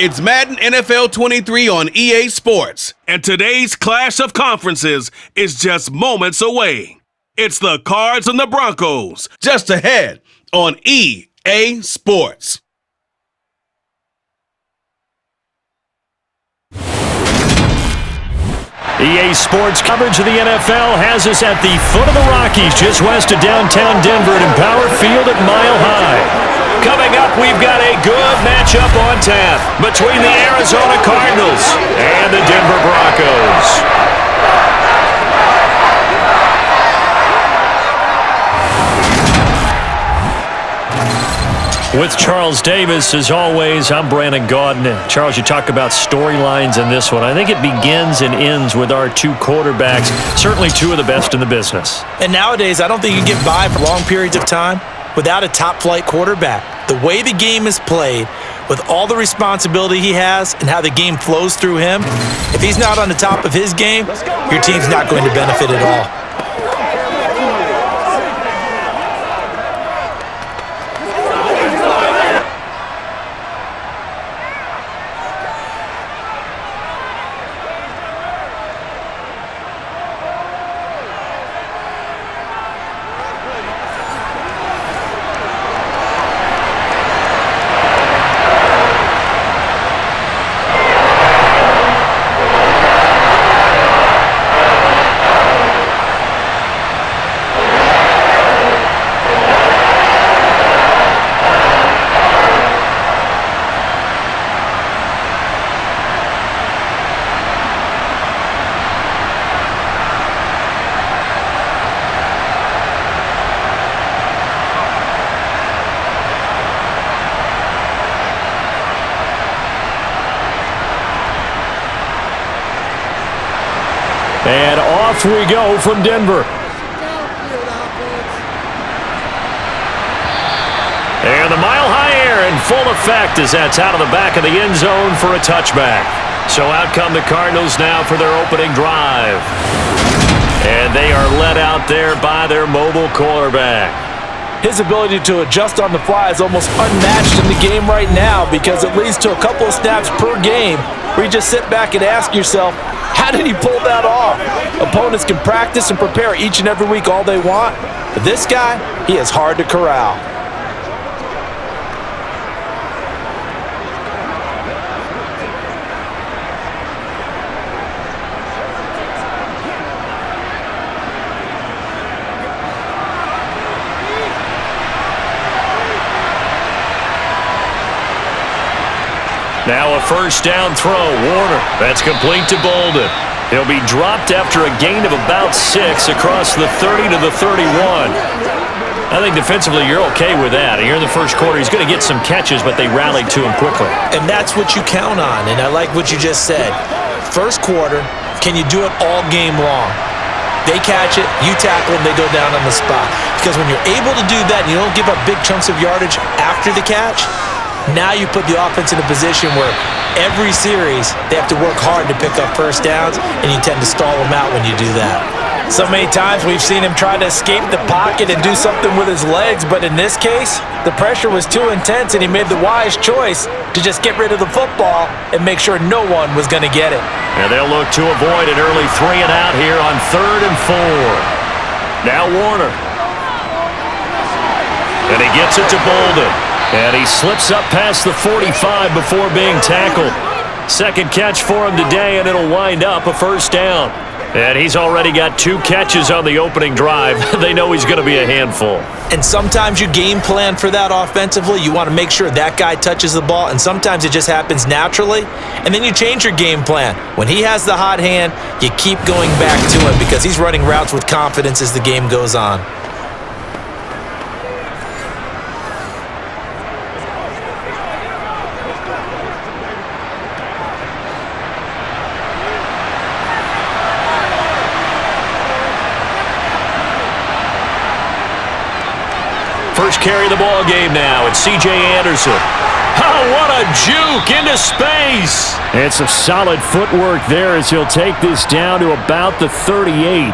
It's Madden NFL 23 on EA Sports, and today's clash of conferences is just moments away. It's the Cards and the Broncos, just ahead on EA Sports. EA Sports coverage of the NFL has us at the foot of the Rockies, just west of downtown Denver at Empower Field at Mile High. Coming up, we've got a good matchup on tap between the Arizona Cardinals and the Denver Broncos. With Charles Davis, as always, I'm Brandon Gaudin. And Charles, you talk about storylines in this one. I think it begins and ends with our two quarterbacks, certainly two of the best in the business. And nowadays, I don't think you can get by for long periods of time without a top-flight quarterback. The way the game is played, with all the responsibility he has and how the game flows through him, if he's not on the top of his game, your team's not going to benefit at all. And off we go from Denver. And the mile-high air in full effect as that's out of the back of the end zone for a touchback. So out come the Cardinals now for their opening drive. And they are led out there by their mobile quarterback. His ability to adjust on the fly is almost unmatched in the game right now because it leads to a couple of snaps per game where you just sit back and ask yourself, how did he pull that off? Opponents can practice and prepare each and every week all they want, but this guy, he is hard to corral. Now a first down throw. Warner. That's complete to Bolden. He'll be dropped after a gain of about 6 across the 30 to the 31. I think defensively you're okay with that. Here in the first quarter, he's going to get some catches, but they rallied to him quickly. And that's what you count on, and I like what you just said. First quarter, can you do it all game long? They catch it, you tackle them, they go down on the spot. Because when you're able to do that and you don't give up big chunks of yardage after the catch, now you put the offense in a position where every series they have to work hard to pick up first downs, and you tend to stall them out when you do that. So many times we've seen him try to escape the pocket and do something with his legs, but in this case, the pressure was too intense, and he made the wise choice to just get rid of the football and make sure no one was going to get it. And they'll look to avoid an early 3 and out here on 3rd and 4. Now Warner. And he gets it to Bolden. And he slips up past the 45 before being tackled. Second catch for him today, and it'll wind up a first down. And he's already got 2 catches on the opening drive. They know he's going to be a handful. And sometimes you game plan for that offensively. You want to make sure that guy touches the ball, and sometimes it just happens naturally. And then you change your game plan. When he has the hot hand, you keep going back to him because he's running routes with confidence as the game goes on. First carry of the ball game now. It's C.J. Anderson. Oh, what a juke into space. And some solid footwork there as he'll take this down to about the 38.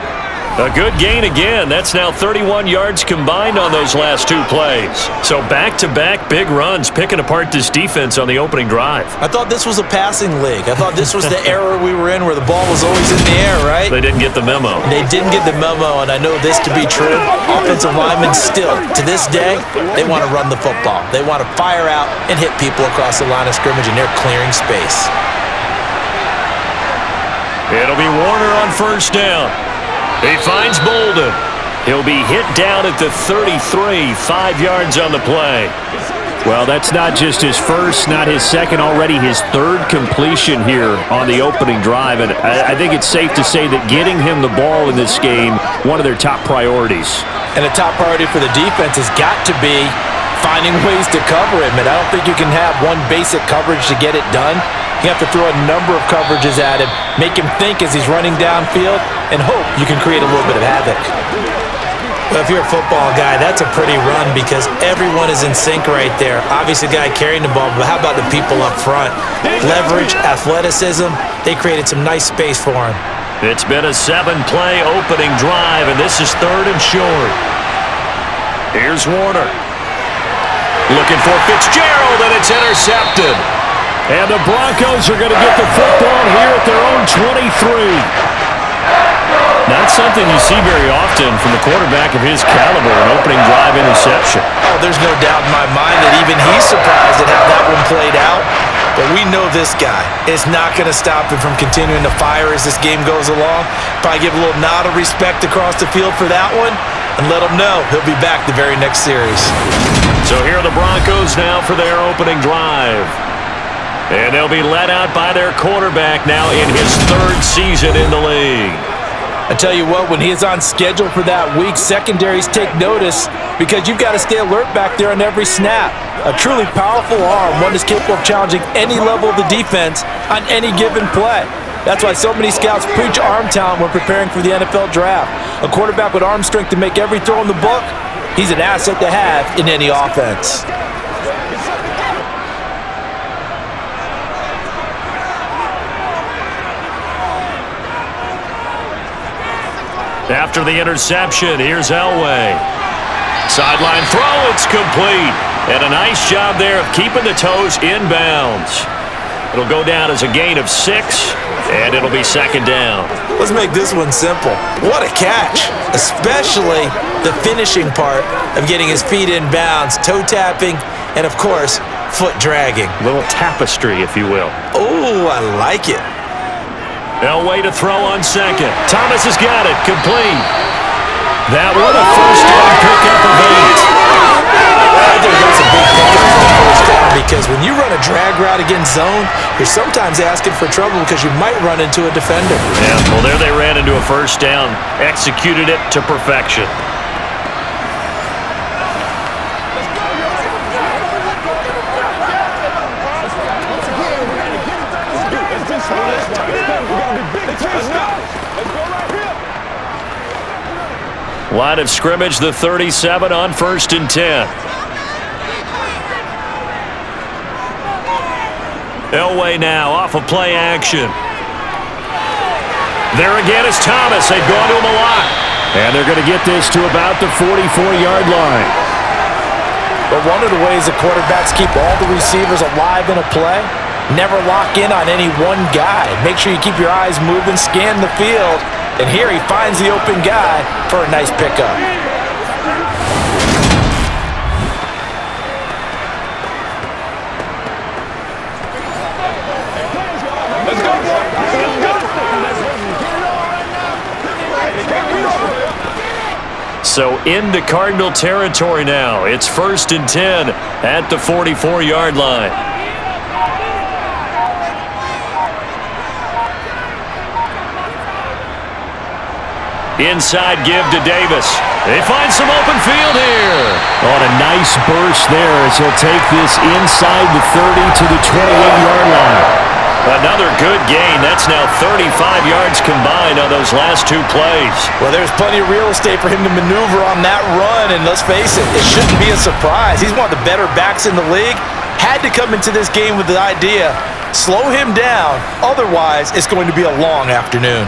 A good gain again. That's now 31 yards combined on those last two plays. So back-to-back big runs, picking apart this defense on the opening drive. I thought this was a passing league. I thought this was the era we were in where the ball was always in the air, right? They didn't get the memo. They didn't get the memo, and I know this to be true. Offensive linemen still, to this day, they want to run the football. They want to fire out and hit people across the line of scrimmage, and they're clearing space. It'll be Warner on first down. He finds Bolden. He'll be hit down at the 33, 5 yards on the play. Well, that's not just his first, not his second, already his third completion here on the opening drive. And I think it's safe to say that getting him the ball in this game, one of their top priorities. And a top priority for the defense has got to be finding ways to cover him. And I don't think you can have one basic coverage to get it done. You have to throw a number of coverages at him, make him think as he's running downfield, and hope you can create a little bit of havoc. Well, if you're a football guy, that's a pretty run because everyone is in sync right there. Obviously, the guy carrying the ball, but how about the people up front? Leverage, athleticism, they created some nice space for him. It's been a 7-play opening drive, and this is 3rd and short. Here's Warner. Looking for Fitzgerald, and it's intercepted. And the Broncos are going to get the football here at their own 23. Not something you see very often from a quarterback of his caliber, an opening drive interception. Oh, there's no doubt in my mind that even he's surprised at how that one played out. But we know this guy is not going to stop him from continuing to fire as this game goes along. Probably give a little nod of respect across the field for that one and let him know he'll be back the very next series. So here are the Broncos now for their opening drive. And they'll be led out by their quarterback now in his 3rd season in the league. I tell you what, when he is on schedule for that week, secondaries take notice because you've got to stay alert back there on every snap. A truly powerful arm, one that's capable of challenging any level of the defense on any given play. That's why so many scouts preach arm talent when preparing for the NFL draft. A quarterback with arm strength to make every throw in the book, he's an asset to have in any offense. After the interception, here's Elway. Sideline throw, it's complete. And a nice job there of keeping the toes inbounds. It'll go down as a gain of 6, and it'll be 2nd down. Let's make this one simple. What a catch, especially the finishing part of getting his feet in bounds, toe tapping, and of course, foot dragging. A little tapestry, if you will. Oh, I like it. Elway to throw on 2nd. Thomas has got it, complete. That one a first down pickup of 8. I think that's a big pickup for the first down because when you run a drag route against zone, you're sometimes asking for trouble because you might run into a defender. Yeah, well, there they ran into a first down, executed it to perfection. Line of scrimmage, the 37 on 1st and 10. Elway now off of play action. There again is Thomas. They've gone to him a lot. And they're going to get this to about the 44-yard line. But one of the ways the quarterbacks keep all the receivers alive in a play, never lock in on any one guy. Make sure you keep your eyes moving, scan the field. And here he finds the open guy for a nice pickup. So into Cardinal territory now. It's 1st and 10 at the 44-yard line. Inside give to Davis. They find some open field here. On a nice burst there as he'll take this inside the 30 to the 28-yard line. Another good gain. That's now 35 yards combined on those last 2 plays. Well, there's plenty of real estate for him to maneuver on that run, and let's face it, it shouldn't be a surprise. He's one of the better backs in the league. Had to come into this game with the idea, slow him down, otherwise it's going to be a long afternoon.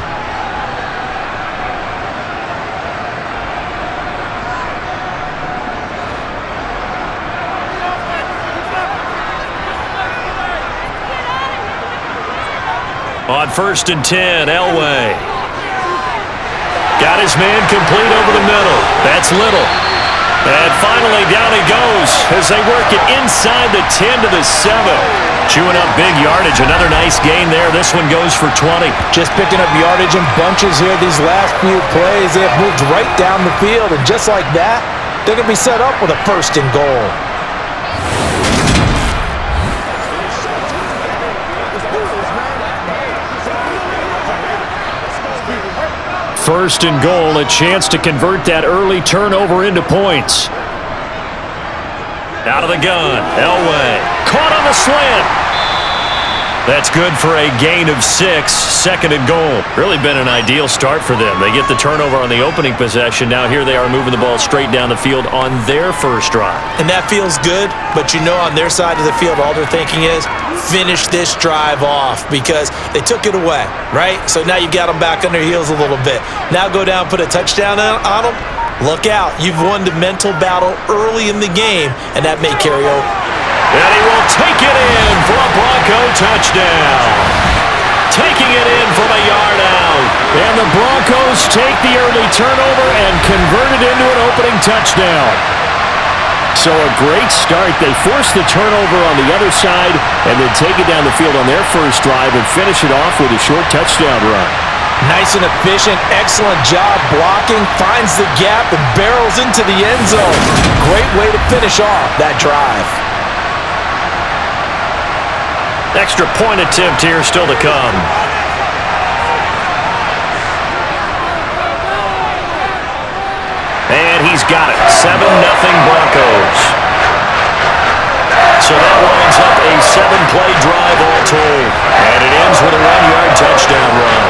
on 1st and 10. Elway. Got his man complete over the middle. That's Little. And finally, down he goes as they work it inside the 10 to the 7. Chewing up big yardage. Another nice gain there. This one goes for 20. Just picking up yardage in bunches here. These last few plays, they have moved right down the field. And just like that, they're going to be set up with a 1st and goal. First and goal, a chance to convert that early turnover into points. Out of the gun, Elway. Caught on the slant. That's good for a gain of 6, 2nd and goal. Really been an ideal start for them. They get the turnover on the opening possession. Now here they are moving the ball straight down the field on their first drive. And that feels good, but you know on their side of the field, all they're thinking is, finish this drive off because they took it away, right? So now you've got them back on their heels a little bit. Now go down, put a touchdown on them. Look out. You've won the mental battle early in the game, and that may carry over. And he will take it in for a Bronco touchdown. Taking it in from a yard out. And the Broncos take the early turnover and convert it into an opening touchdown. So a great start. They force the turnover on the other side and then take it down the field on their first drive and finish it off with a short touchdown run. Nice and efficient, excellent job blocking, finds the gap and barrels into the end zone. Great way to finish off that drive. Extra point attempt here still to come. And he's got it. 7-0 Broncos. So that winds up a 7-play drive all told. And it ends with a 1-yard touchdown run.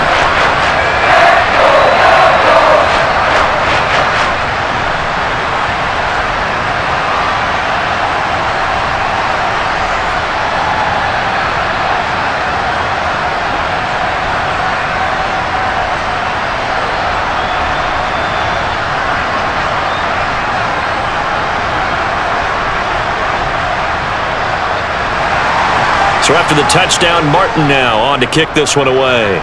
So after the touchdown, Martin now on to kick this one away.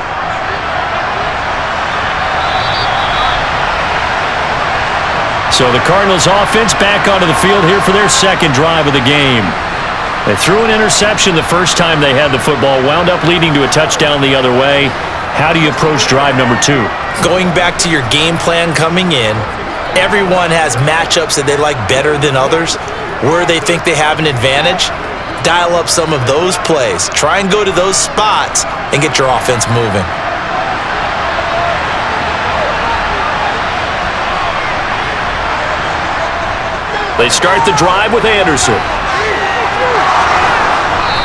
So the Cardinals offense back onto the field here for their second drive of the game. They threw an interception the first time they had the football, wound up leading to a touchdown the other way. How do you approach drive number 2? Going back to your game plan coming in, everyone has matchups that they like better than others, where they think they have an advantage. Dial up some of those plays. Try and go to those spots and get your offense moving. They start the drive with Anderson.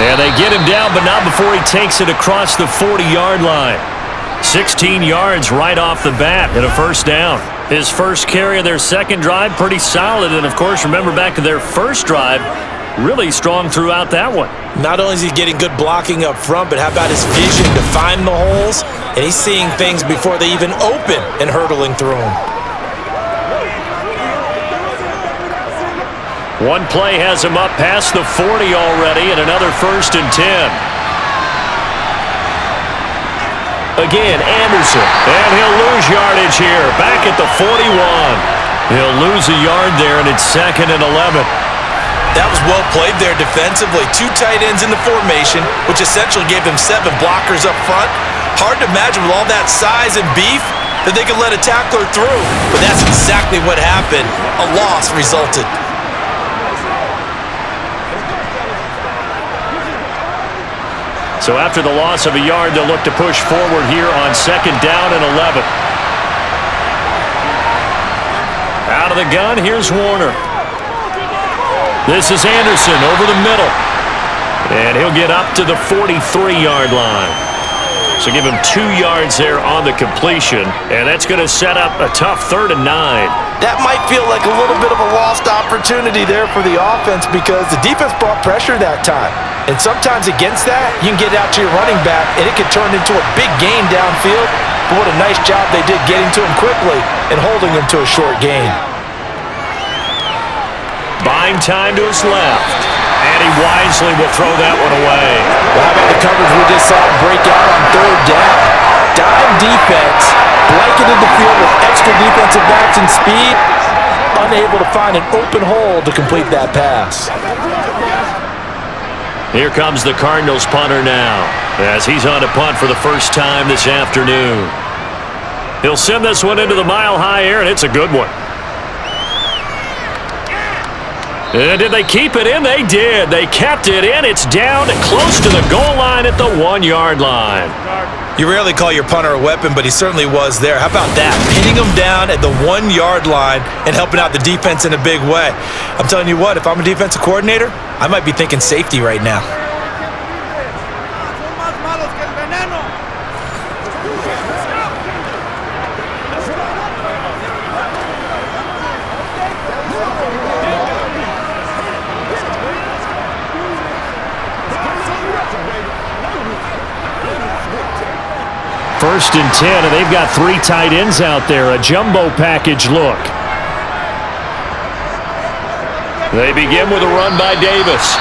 And they get him down, but not before he takes it across the 40-yard line. 16 yards right off the bat and a first down. His first carry of their second drive, pretty solid. And, of course, remember back to their first drive, really strong throughout that one. Not only is he getting good blocking up front, but how about his vision to find the holes? And he's seeing things before they even open and hurdling through them. One play has him up past the 40 already and another 1st and 10. Again, Anderson. And he'll lose yardage here. Back at the 41. He'll lose a yard there, and it's 2nd and 11. That was well played there defensively. 2 tight ends in the formation, which essentially gave them 7 blockers up front. Hard to imagine with all that size and beef that they could let a tackler through. But that's exactly what happened. A loss resulted. So after the loss of a yard, they'll look to push forward here on 2nd down and 11. Out of the gun, here's Warner. This is Anderson over the middle. And he'll get up to the 43-yard line. So give him 2 yards there on the completion. And that's going to set up a tough 3rd and 9. That might feel like a little bit of a lost opportunity there for the offense because the defense brought pressure that time. And sometimes against that, you can get out to your running back, and it can turn into a big gain downfield. But what a nice job they did getting to him quickly and holding him to a short gain. Buying time to his left. And And he wisely will throw that one away. Well, how about the coverage we just saw break out on third down? Dime defense, blanketed the field with extra defensive backs and speed, unable to find an open hole to complete that pass. Here comes the Cardinals punter now, as he's on to punt for the first time this afternoon. He'll send this one into the mile-high air, and it's a good one. And did they keep it in? They did. They kept it in. It's down close to the goal line at the 1-yard line. You rarely call your punter a weapon, but he certainly was there. How about that? Pinning him down at the 1-yard line and helping out the defense in a big way. I'm telling you what, if I'm a defensive coordinator, I might be thinking safety right now. First and 10, and they've got 3 tight ends out there. A jumbo package look. They begin with a run by Davis.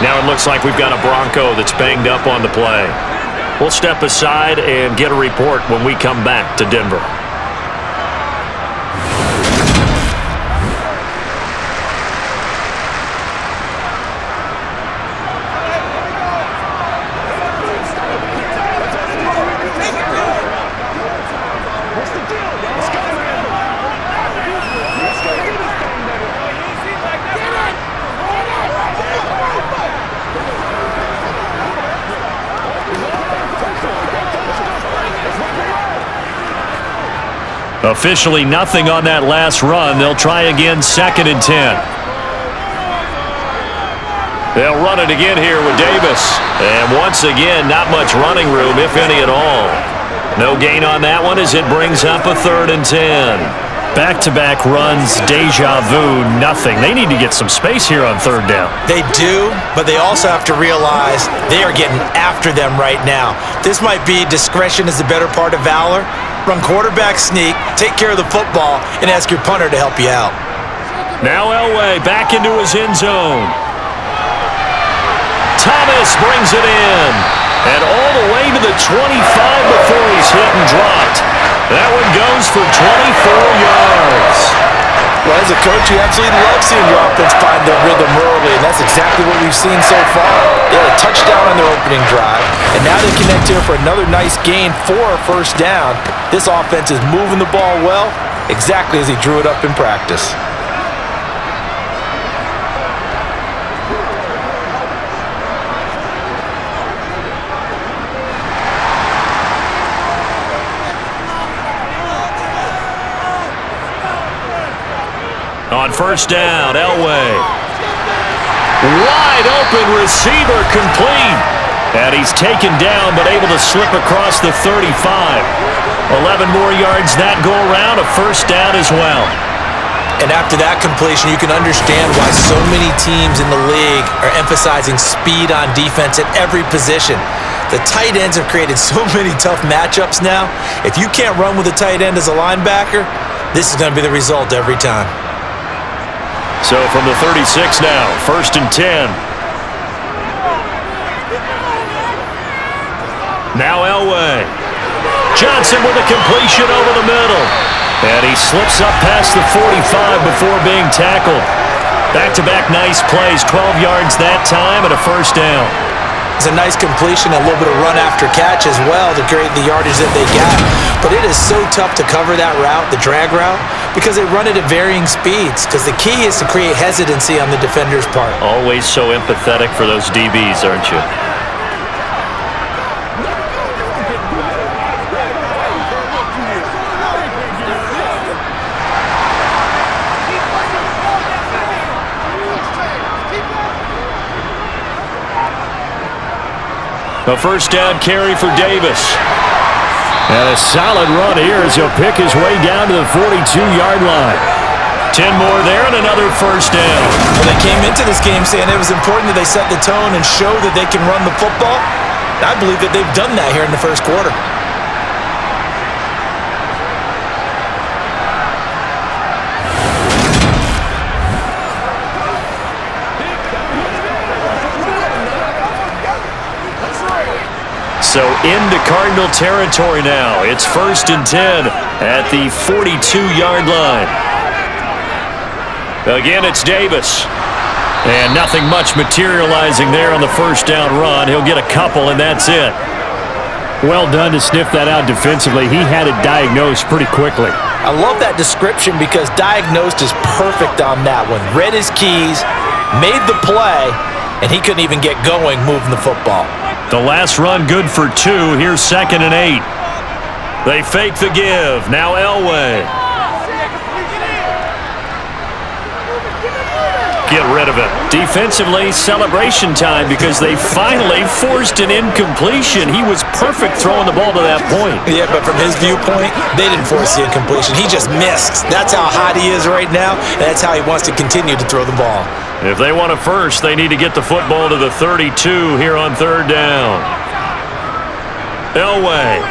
Now it looks like we've got a Bronco that's banged up on the play. We'll step aside and get a report when we come back to Denver. Officially nothing on that last run. They'll try again, 2nd and 10. They'll run it again here with Davis. And once again, not much running room, if any at all. No gain on that one as it brings up a 3rd and 10. Back-to-back runs, deja vu, nothing. They need to get some space here on 3rd down. They do, but they also have to realize they are getting after them right now. This might be discretion is the better part of valor. Run quarterback sneak, take care of the football, and ask your punter to help you out. Now Elway back into his end zone. Thomas brings it in. And all the way to the 25 before he's hit and dropped. That one goes for 24 yards. Well, as a coach, you absolutely love seeing your offense find their rhythm early, and that's exactly what we've seen so far. They had a touchdown on their opening drive, and now they connect here for another nice gain for a 1st down. This offense is moving the ball well, exactly as he drew it up in practice. On 1st down, Elway. Wide open receiver complete. And he's taken down but able to slip across the 35. 11 more yards that go around, a 1st down as well. And after that completion, you can understand why so many teams in the league are emphasizing speed on defense at every position. The tight ends have created so many tough matchups now. If you can't run with a tight end as a linebacker, this is going to be the result every time. So from the 36 now, 1st and 10. Now Elway. Johnson with a completion over the middle. And he slips up past the 45 before being tackled. Back-to-back nice plays, 12 yards that time and a 1st down. It's a nice completion, a little bit of run after catch as well to create the yardage that they got. But it is so tough to cover that route, the drag route, because they run it at varying speeds. Because the key is to create hesitancy on the defender's part. Always so empathetic for those DBs, aren't you? A 1st down carry for Davis. And a solid run here as he'll pick his way down to the 42-yard line. 10 more there and another 1st down. Well, they came into this game saying it was important that they set the tone and show that they can run the football. And I believe that they've done that here in the 1st quarter. So into Cardinal territory now. It's 1st and 10 at the 42-yard line. Again, it's Davis. And nothing much materializing there on the first down run. He'll get a couple, and that's it. Well done to sniff that out defensively. He had it diagnosed pretty quickly. I love that description because diagnosed is perfect on that one. Read his keys, made the play, and he couldn't even get going moving the football. The last run good for 2. Here's 2nd and 8. They fake the give. Now Elway. Get rid of it. Defensively, celebration time because they finally forced an incompletion. He was perfect throwing the ball to that point. Yeah, but from his viewpoint, they didn't force the incompletion. He just missed. That's how hot he is right now, and that's how he wants to continue to throw the ball. If they want a first, they need to get the football to the 32 here on 3rd down. Elway.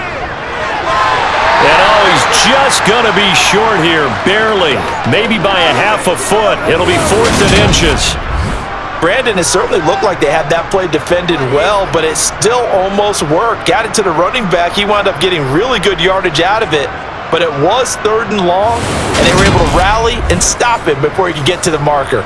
And he's just going to be short here, barely. Maybe by a half a foot. It'll be 4th and inches. Brandon, it certainly looked like they had that play defended well, but it still almost worked. Got it to the running back. He wound up getting really good yardage out of it, but it was 3rd and long, and they were able to rally and stop him before he could get to the marker.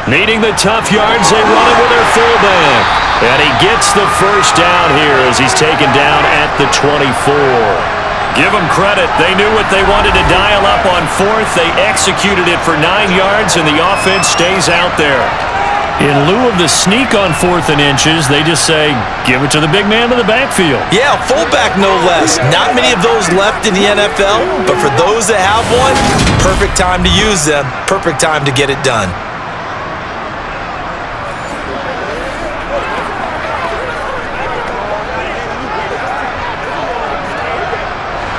Needing the tough yards, they run it with their fullback. And he gets the first down here as he's taken down at the 24. Give them credit. They knew what they wanted to dial up on 4th. They executed it for 9 yards, and the offense stays out there. In lieu of the sneak on 4th and inches, they just say, give it to the big man in the backfield. Yeah, fullback no less. Not many of those left in the NFL, but for those that have one, perfect time to use them, perfect time to get it done.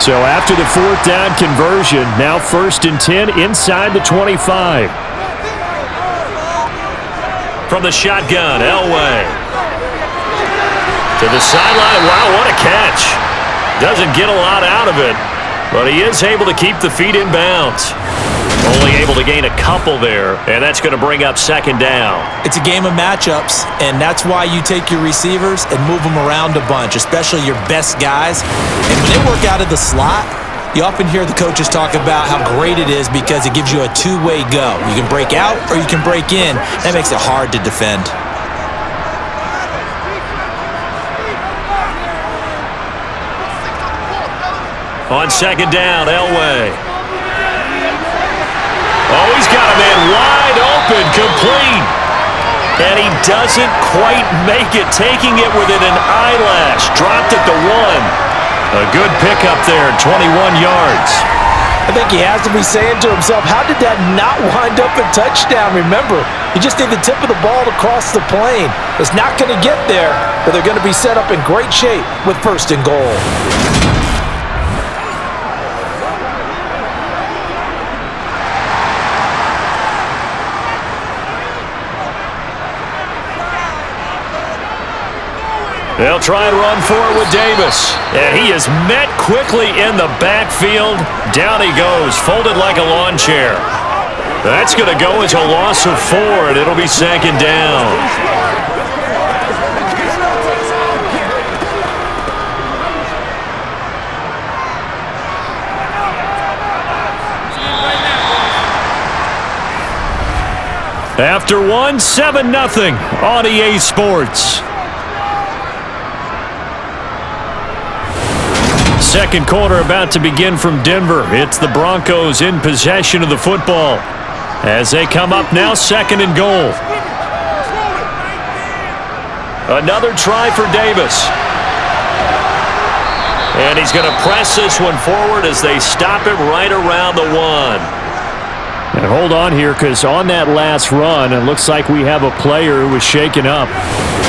So after the 4th down conversion, now 1st and 10 inside the 25. From the shotgun, Elway. To the sideline. Wow, what a catch. Doesn't get a lot out of it, but he is able to keep the feet in bounds. Only able to gain a couple there, and that's going to bring up 2nd down. It's a game of matchups, and that's why you take your receivers and move them around a bunch, especially your best guys. And when they work out of the slot, you often hear the coaches talk about how great it is because it gives you a two-way go. You can break out or you can break in. That makes it hard to defend. On 2nd down, Elway. Oh, he's got a man wide open, complete. And he doesn't quite make it, taking it within an eyelash. Dropped at the 1. A good pickup there, 21 yards. I think he has to be saying to himself, how did that not wind up a touchdown? Remember, you just need the tip of the ball to cross the plane. It's not going to get there, but they're going to be set up in great shape with 1st and goal. They'll try and run forward with Davis. And he is met quickly in the backfield. Down he goes, folded like a lawn chair. That's going to go as a loss of 4, and it'll be 2nd down. After 1, 7-0 on EA Sports. Second quarter about to begin from Denver. It's the Broncos in possession of the football as they come up now 2nd and goal. Another try for Davis. And he's going to press this one forward as they stop him right around the 1. And hold on here, because on that last run, it looks like we have a player who was shaken up.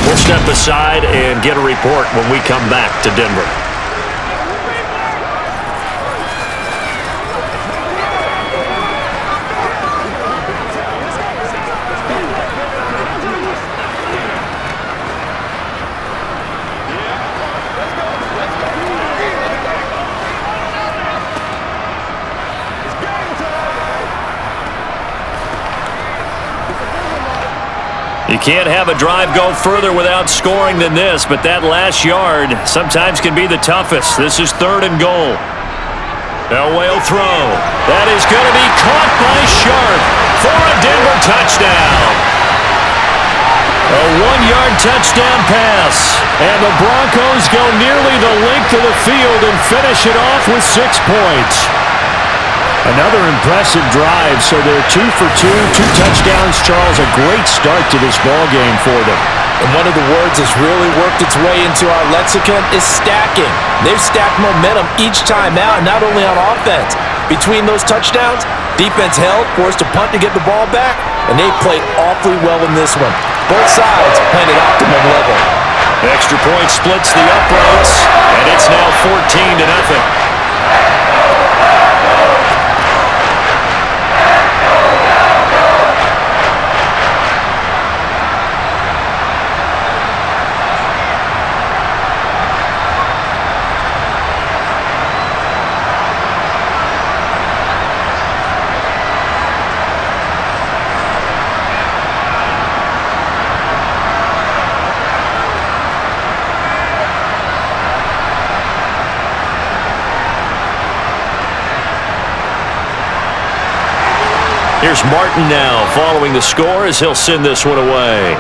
We'll step aside and get a report when we come back to Denver. You can't have a drive go further without scoring than this, but that last yard sometimes can be the toughest. This is 3rd and goal. Elway will throw. That is going to be caught by Sharp for a Denver touchdown. A 1-yard touchdown pass. And the Broncos go nearly the length of the field and finish it off with 6 points. Another impressive drive, so they're 2 for 2, 2 touchdowns. Charles, a great start to this ball game for them. And one of the words that's really worked its way into our lexicon is stacking. They've stacked momentum each time out, not only on offense. Between those touchdowns, defense held, forced a punt to get the ball back, and they played awfully well in this one. Both sides playing at optimum level. Extra point splits the uprights, and it's now 14-0. Here's Martin now following the score as he'll send this one away.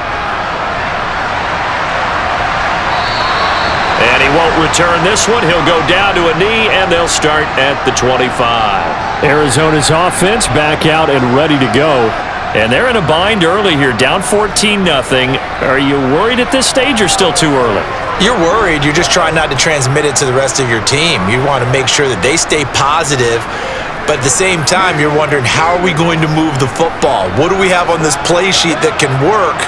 And he won't return this one. He'll go down to a knee, and they'll start at the 25. Arizona's offense back out and ready to go. And they're in a bind early here, down 14-0. Are you worried at this stage or still too early? You're worried. You're just trying not to transmit it to the rest of your team. You want to make sure that they stay positive. But at the same time, you're wondering, how are we going to move the football? What do we have on this play sheet that can work?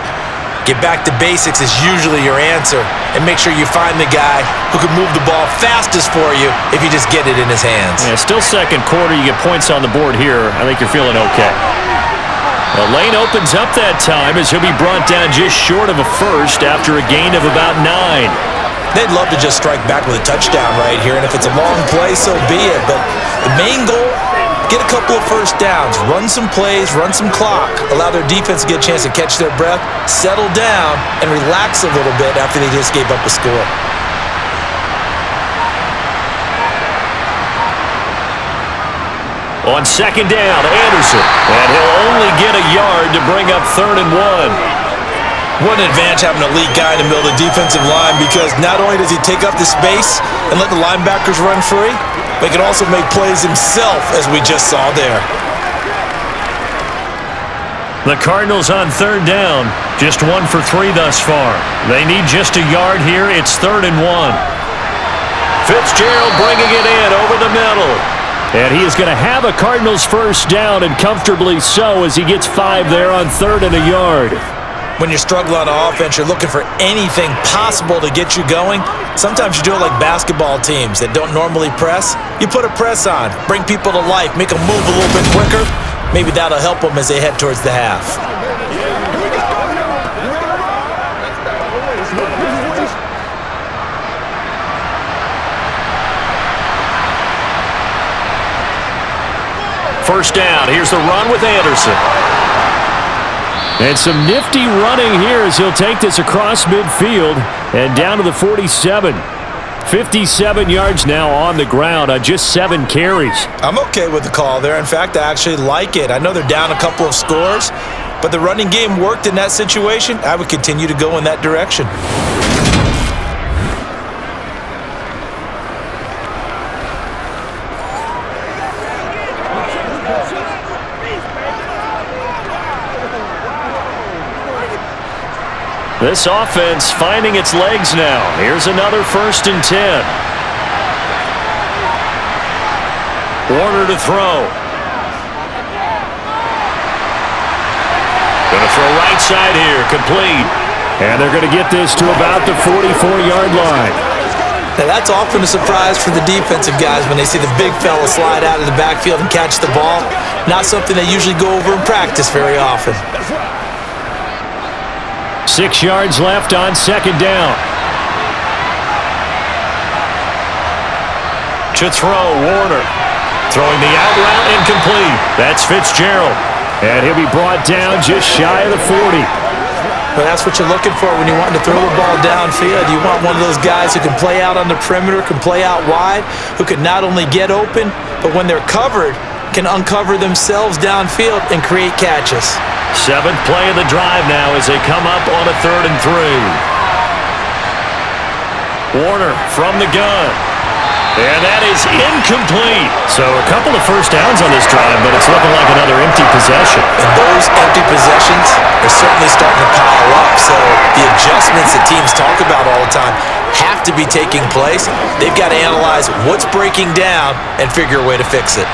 Get back to basics is usually your answer. And make sure you find the guy who can move the ball fastest for you if you just get it in his hands. Yeah, still second quarter. You get points on the board here. I think you're feeling okay. The lane opens up that time as he'll be brought down just short of a first after a gain of about 9. They'd love to just strike back with a touchdown right here, and if it's a long play, so be it. But the main goal, get a couple of first downs, run some plays, run some clock, allow their defense to get a chance to catch their breath, settle down, and relax a little bit after they just gave up a score. On second down, Anderson, and he'll only get a yard to bring up 3rd and 1. What an advantage having a lead guy in the middle of the defensive line, because not only does he take up the space and let the linebackers run free, but he can also make plays himself, as we just saw there. The Cardinals on 3rd down, just 1 for 3 thus far. They need just a yard here. It's 3rd and 1. Fitzgerald bringing it in over the middle. And he is going to have a Cardinals first down, and comfortably so, as he gets 5 there on 3rd and a yard. When you're struggling on offense, you're looking for anything possible to get you going. Sometimes you do it like basketball teams that don't normally press. You put a press on, bring people to life, make them move a little bit quicker. Maybe that'll help them as they head towards the half. First down, here's the run with Anderson. And some nifty running here as he'll take this across midfield and down to the 47. 57 yards now on the ground on just 7 carries. I'm okay with the call there. In fact, I actually like it. I know they're down a couple of scores, but the running game worked in that situation. I would continue to go in that direction. This offense finding its legs now. Here's another 1st and 10. Warner to throw. Going to throw right side here, complete. And they're going to get this to about the 44-yard line. Now that's often a surprise for the defensive guys when they see the big fella slide out of the backfield and catch the ball. Not something they usually go over in practice very often. 6 yards left on 2nd down. To throw, Warner. Throwing the out route, incomplete. That's Fitzgerald. And he'll be brought down just shy of the 40. Well, that's what you're looking for when you want to throw the ball downfield. You want one of those guys who can play out on the perimeter, can play out wide, who can not only get open, but when they're covered, can uncover themselves downfield and create catches. 7th play of the drive now as they come up on a 3rd and 3. Warner from the gun. And that is incomplete. So a couple of first downs on this drive, but it's looking like another empty possession. And those empty possessions are certainly starting to pile up. So the adjustments that teams talk about all the time have to be taking place. They've got to analyze what's breaking down and figure a way to fix it.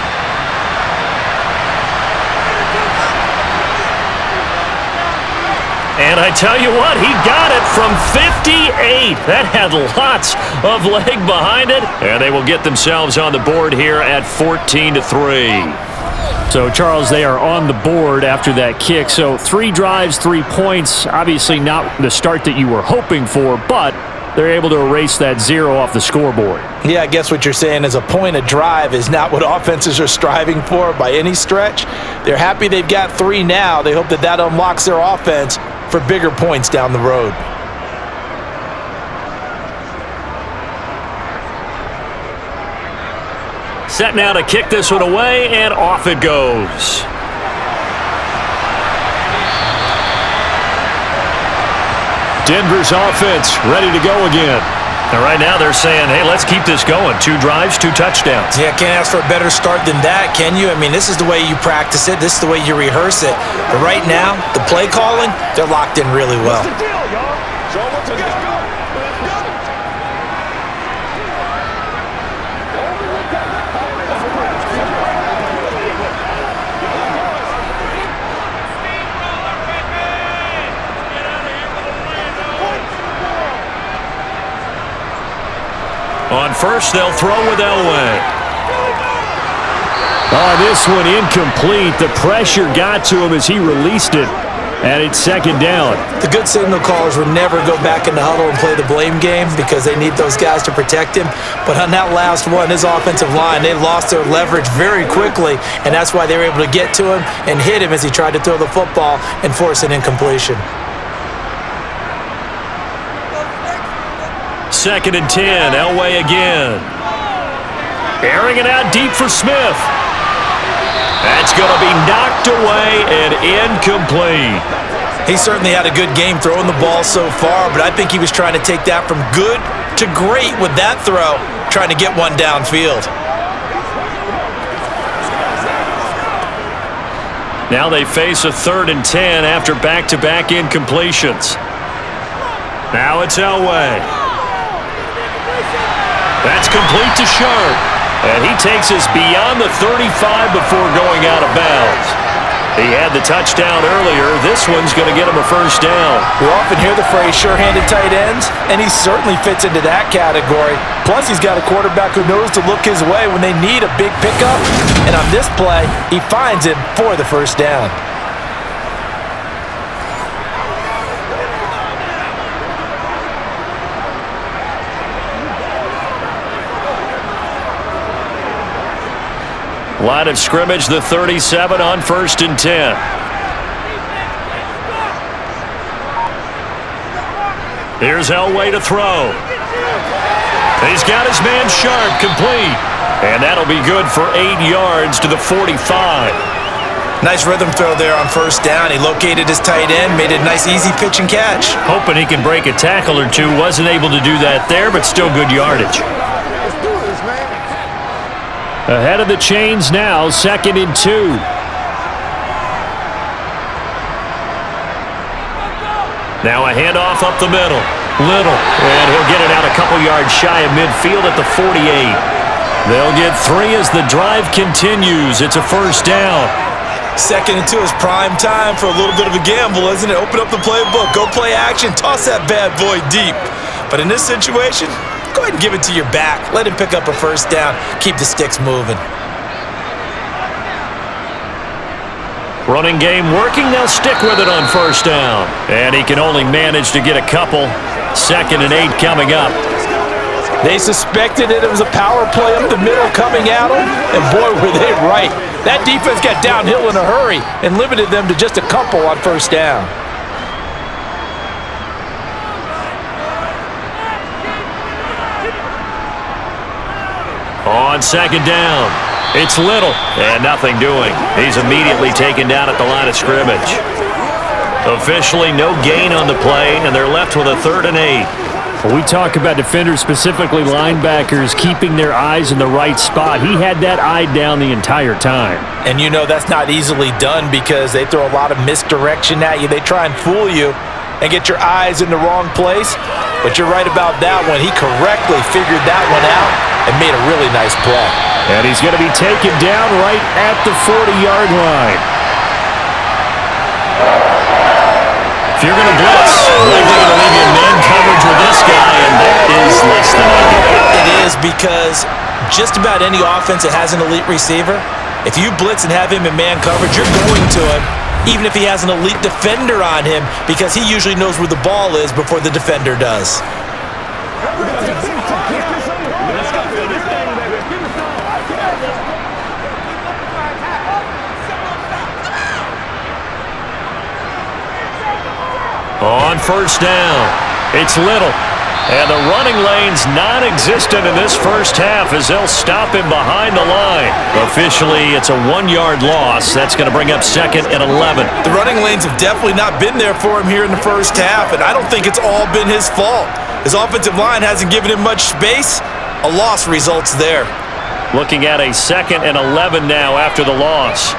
And I tell you what, he got it from 58. That had lots of leg behind it. And they will get themselves on the board here at 14-3. So, Charles, they are on the board after that kick. So 3 drives, 3 points. Obviously not the start that you were hoping for, but they're able to erase that 0 off the scoreboard. Yeah, I guess what you're saying is a point a drive is not what offenses are striving for by any stretch. They're happy they've got 3 now. They hope that that unlocks their offense for bigger points down the road. Set now to kick this one away, and off it goes. Denver's offense ready to go again. And right now they're saying, hey, let's keep this going. 2 drives, 2 touchdowns. Yeah, can't ask for a better start than that, can you? I mean, this is the way you practice it. This is the way you rehearse it. But right now, the play calling, they're locked in really well. What's the deal, y'all? Show them what you got. On first, they'll throw with Elway. Oh, this one incomplete. The pressure got to him as he released it, and it's 2nd down. The good signal callers would never go back in the huddle and play the blame game because they need those guys to protect him. But on that last one, his offensive line, they lost their leverage very quickly, and that's why they were able to get to him and hit him as he tried to throw the football and force an incompletion. 2nd and 10, Elway again. Airing it out deep for Smith. That's going to be knocked away and incomplete. He certainly had a good game throwing the ball so far, but I think he was trying to take that from good to great with that throw, trying to get one downfield. Now they face a 3rd and 10 after back-to-back incompletions. Now it's Elway. That's complete to Sharp. And he takes us beyond the 35 before going out of bounds. He had the touchdown earlier. This one's going to get him a first down. We often hear the phrase sure-handed tight ends, and he certainly fits into that category. Plus, he's got a quarterback who knows to look his way when they need a big pickup. And on this play, he finds him for the first down. Line of scrimmage, the 37 on 1st and 10. Here's Elway to throw. He's got his man Sharp complete. And that'll be good for 8 yards to the 45. Nice rhythm throw there on first down. He located his tight end, made it a nice easy pitch and catch. Hoping he can break a tackle or two. Wasn't able to do that there, but still good yardage. Ahead of the chains now, 2nd and 2. Now a handoff up the middle. Little. And he'll get it out a couple yards shy of midfield at the 48. They'll get 3 as the drive continues. It's a first down. 2nd and 2 is prime time for a little bit of a gamble, isn't it? Open up the playbook. Go play action. Toss that bad boy deep. But in this situation, go ahead and give it to your back. Let him pick up a first down. Keep the sticks moving. Running game working. They'll stick with it on first down. And he can only manage to get a couple. 2nd and 8 coming up. They suspected it was a power play up the middle coming at them, and boy, were they right. That defense got downhill in a hurry and limited them to just a couple on first down. On second down, it's Little, and nothing doing. He's immediately taken down at the line of scrimmage. Officially no gain on the play, and they're left with a 3rd and 8. When we talk about defenders, specifically linebackers, keeping their eyes in the right spot. He had that eye down the entire time. And you know that's not easily done because they throw a lot of misdirection at you. They try and fool you and get your eyes in the wrong place. But you're right about that one. He correctly figured that one out and made a really nice play. And he's going to be taken down right at the 40-yard line. If you're going to blitz, likely going to leave you in man coverage with this guy, and that is less than ideal. It is because just about any offense that has an elite receiver, if you blitz and have him in man coverage, you're going to him, even if he has an elite defender on him, because he usually knows where the ball is before the defender does. On first down, it's Little. And the running lane's non-existent in this first half as they'll stop him behind the line. Officially, it's a 1-yard loss. That's going to bring up 2nd and 11. The running lanes have definitely not been there for him here in the first half, and I don't think it's all been his fault. His offensive line hasn't given him much space. A loss results there. Looking at a 2nd and 11 now after the loss.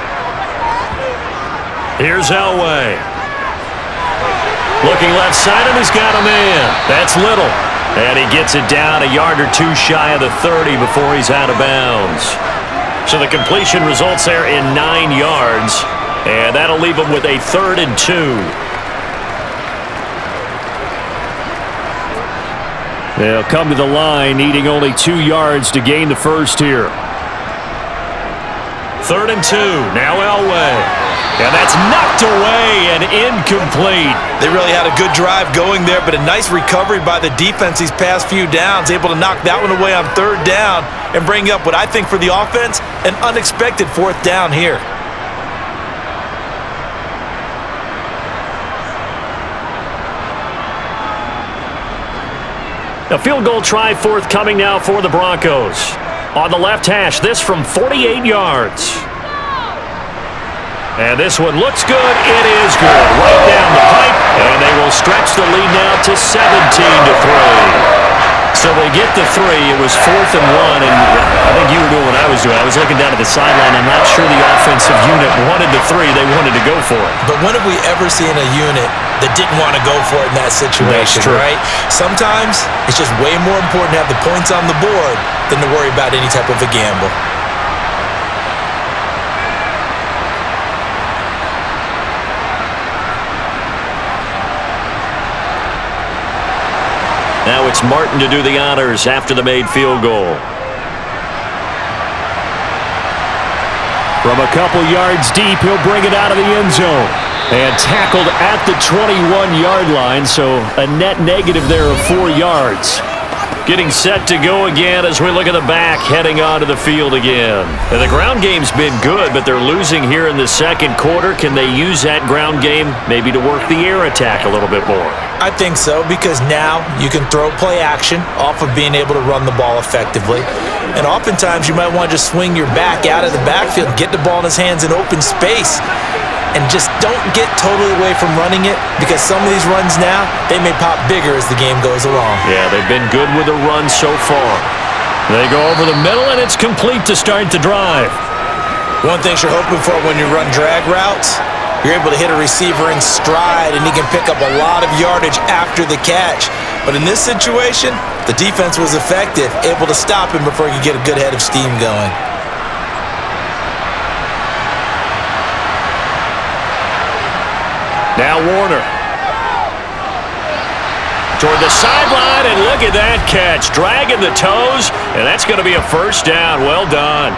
Here's Elway. Looking left side, and he's got a man. That's Little. And he gets it down a yard or 2 shy of the 30 before he's out of bounds. So the completion results there in 9 yards. And that'll leave him with a 3rd and 2. They'll come to the line, needing only 2 yards to gain the first here. 3rd and 2. Now Elway. And that's knocked away and incomplete. They really had a good drive going there, but a nice recovery by the defense these past few downs, able to knock that one away on 3rd down and bring up what I think for the offense, an unexpected 4th down here. A field goal try forthcoming now for the Broncos. On the left hash, this from 48 yards. And this one looks good. It is good. Right down the pipe. And they will stretch the lead now to 17-3. So they get the 3. It was 4th and 1. And I think you were doing what I was doing. I was looking down at the sideline. I'm not sure the offensive unit wanted the 3. They wanted to go for it. But when have we ever seen a unit that didn't want to go for it in that situation, right? Sometimes it's just way more important to have the points on the board than to worry about any type of a gamble. Now it's Martin to do the honors after the made field goal. From a couple yards deep, he'll bring it out of the end zone. And tackled at the 21-yard line, so a net negative there of 4 yards. Getting set to go again as we look at the back, heading onto the field again. And the ground game's been good, but they're losing here in the second quarter. Can they use that ground game maybe to work the air attack a little bit more? I think so, because now you can throw play action off of being able to run the ball effectively. And oftentimes you might want to just swing your back out of the backfield, get the ball in his hands in open space, and just don't get totally away from running it, because some of these runs now, they may pop bigger as the game goes along. Yeah, they've been good with the run so far. They go over the middle, and it's complete to start the drive. One thing you're hoping for when you run drag routes, you're able to hit a receiver in stride, and he can pick up a lot of yardage after the catch. But in this situation, the defense was effective, able to stop him before he could get a good head of steam going. Now Warner. Toward the sideline, and look at that catch. Dragging the toes, and that's going to be a first down. Well done.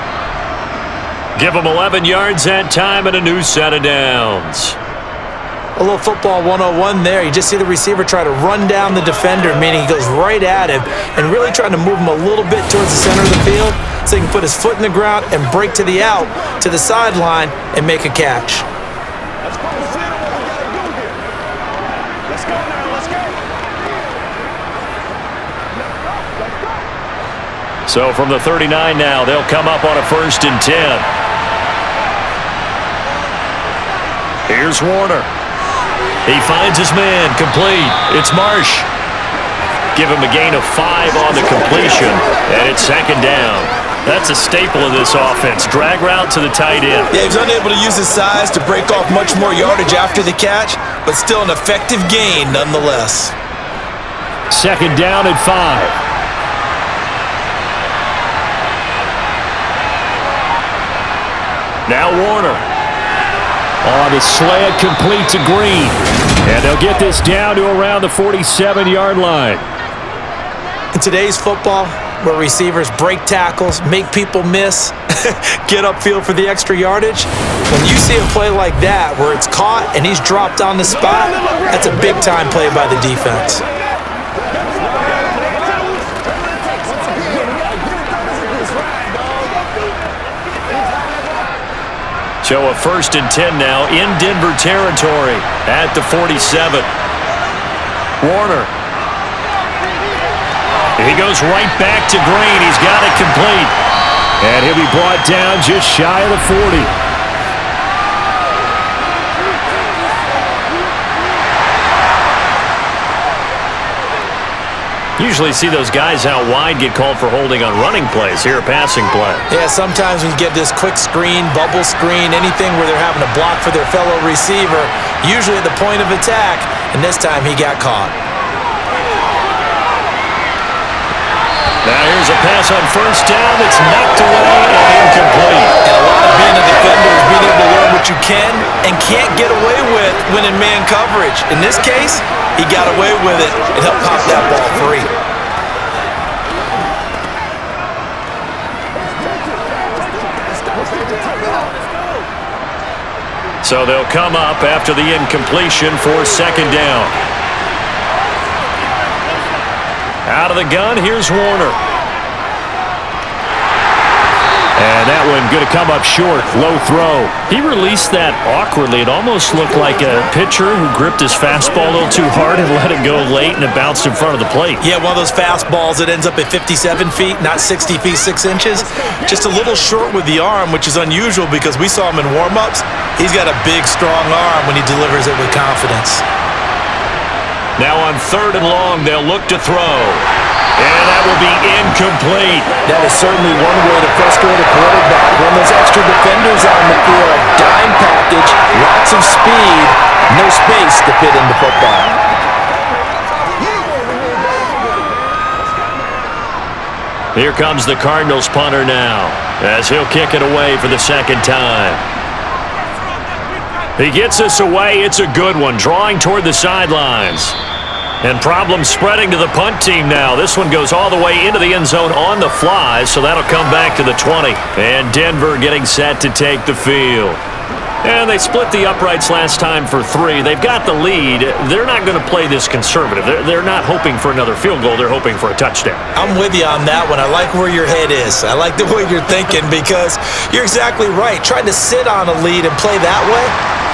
Give them 11 yards that time and a new set of downs. A little football 101 there. You just see the receiver try to run down the defender, meaning he goes right at him and really trying to move him a little bit towards the center of the field so he can put his foot in the ground and break to the out, to the sideline, and make a catch. So from the 39 now, they'll come up on a 1st and 10. Here's Warner. He finds his man, complete. It's Marsh. Give him a gain of 5 on the completion, and it's 2nd down. That's a staple of this offense. Drag route to the tight end. Yeah, he was unable to use his size to break off much more yardage after the catch, but still an effective gain nonetheless. 2nd down and 5. Now Warner. On his slant, complete to Green. And they'll get this down to around the 47-yard line. In today's football, where receivers break tackles, make people miss, get upfield for the extra yardage, when you see a play like that where it's caught and he's dropped on the spot, that's a big-time play by the defense. So a 1st and 10 now in Denver territory at the 47. Warner. He goes right back to Green. He's got it complete. And he'll be brought down just shy of the 40. Usually see those guys out wide get called for holding on running plays. Here, a passing play. Yeah, sometimes when you get this quick screen, bubble screen, anything where they're having to block for their fellow receiver, usually at the point of attack, and this time he got caught. Now here's a pass on 1st down. It's knocked away and incomplete. And a lot of being a defender is being able to learn what you can and can't get away with when in man coverage. In this case, he got away with it and helped pop that ball free. So they'll come up after the incompletion for 2nd down. Out of the gun, here's Warner. And that one going to come up short. Low throw. He released that awkwardly. It almost looked like a pitcher who gripped his fastball a little too hard and let it go late, and it bounced in front of the plate. Yeah, one of those fastballs that ends up at 57 feet, not 60 feet, 6 inches. Just a little short with the arm, which is unusual because we saw him in warm-ups. He's got a big, strong arm when he delivers it with confidence. Now on 3rd and long, they'll look to throw. And that will be incomplete. That is certainly one way to frustrate a quarterback. When those extra defenders on the field, dime package, lots of speed, no space to fit into football. Here comes the Cardinals punter now, as he'll kick it away for the 2nd time. He gets this away. It's a good one, drawing toward the sidelines. And problems spreading to the punt team now. This one goes all the way into the end zone on the fly, so that'll come back to the 20. And Denver getting set to take the field. And they split the uprights last time for 3. They've got the lead. They're not going to play this conservative. They're not hoping for another field goal. They're hoping for a touchdown. I'm with you on that one. I like where your head is. I like the way you're thinking because you're exactly right. Trying to sit on a lead and play that way,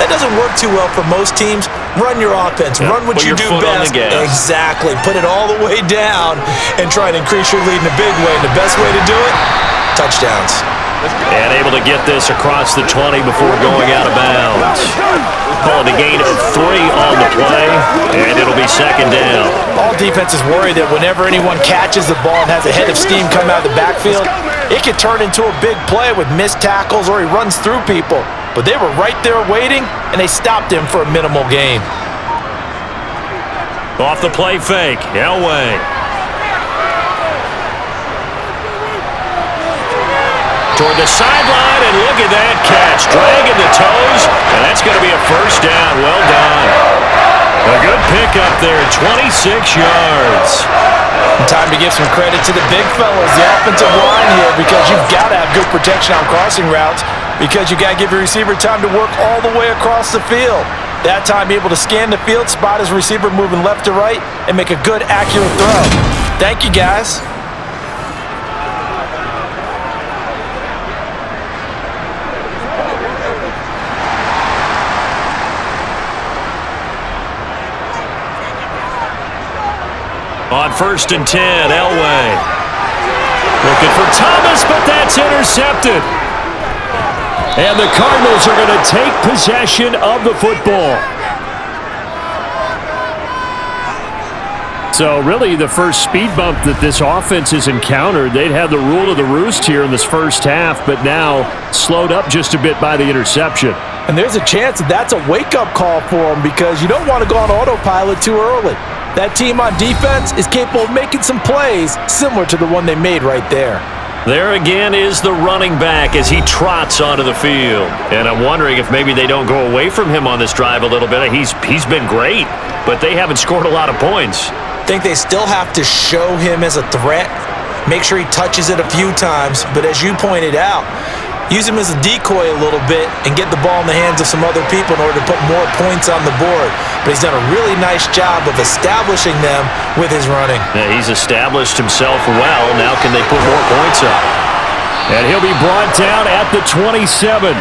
that doesn't work too well for most teams. Run your offense. Run what you do best. Exactly. Put it all the way down and try and increase your lead in a big way. And the best way to do it, touchdowns. And able to get this across the 20 before going out of bounds. Call it a gain of 3 on the play, and it'll be 2nd down. All defenses worry that whenever anyone catches the ball and has a head of steam come out of the backfield, it could turn into a big play with missed tackles or he runs through people. But they were right there waiting, and they stopped him for a minimal gain. Off the play fake, Elway. Toward the sideline, and look at that catch. Dragging the toes, and that's going to be a 1st down. Well done. A good pickup there, 26 yards. Time to give some credit to the big fellas, the offensive line here, because you've got to have good protection on crossing routes because you got to give your receiver time to work all the way across the field. That time, be able to scan the field, spot his receiver moving left to right, and make a good, accurate throw. Thank you, guys. On 1st and 10, Elway. Looking for Thomas, but that's intercepted. And the Cardinals are going to take possession of the football. So really the first speed bump that this offense has encountered, they'd had the rule of the roost here in this first half, but now slowed up just a bit by the interception. And there's a chance that that's a wake-up call for them because you don't want to go on autopilot too early. That team on defense is capable of making some plays similar to the one they made right there. There again is the running back as he trots onto the field. And I'm wondering if maybe they don't go away from him on this drive a little bit. He's been great, but they haven't scored a lot of points. I think they still have to show him as a threat, make sure he touches it a few times, but as you pointed out, use him as a decoy a little bit and get the ball in the hands of some other people in order to put more points on the board. But he's done a really nice job of establishing them with his running. Yeah, he's established himself well. Now can they put more points up? And he'll be brought down at the 27.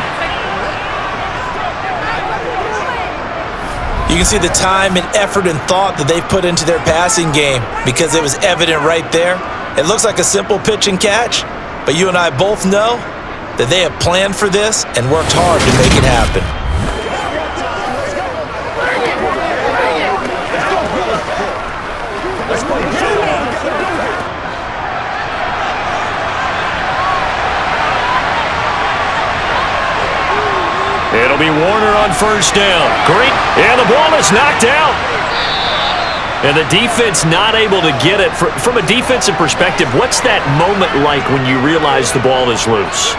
You can see the time and effort and thought that they've put into their passing game because it was evident right there. It looks like a simple pitch and catch, but you and I both know that they have planned for this and worked hard to make it happen. It'll be Warner on first down. Great. And the ball is knocked out. And the defense not able to get it. From a defensive perspective, what's that moment like when you realize the ball is loose?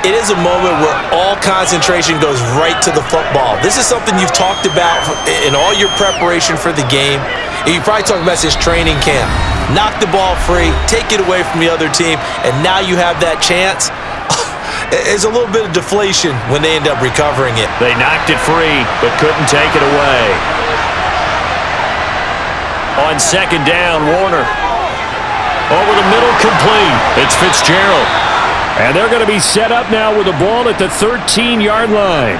It is a moment where all concentration goes right to the football. This is something you've talked about in all your preparation for the game. And you probably talked about since training camp. Knock the ball free, take it away from the other team, and now you have that chance. There's a little bit of deflation when they end up recovering it. They knocked it free, but couldn't take it away. On second down, Warner. Over the middle, complete. It's Fitzgerald. And they're going to be set up now with the ball at the 13-yard line.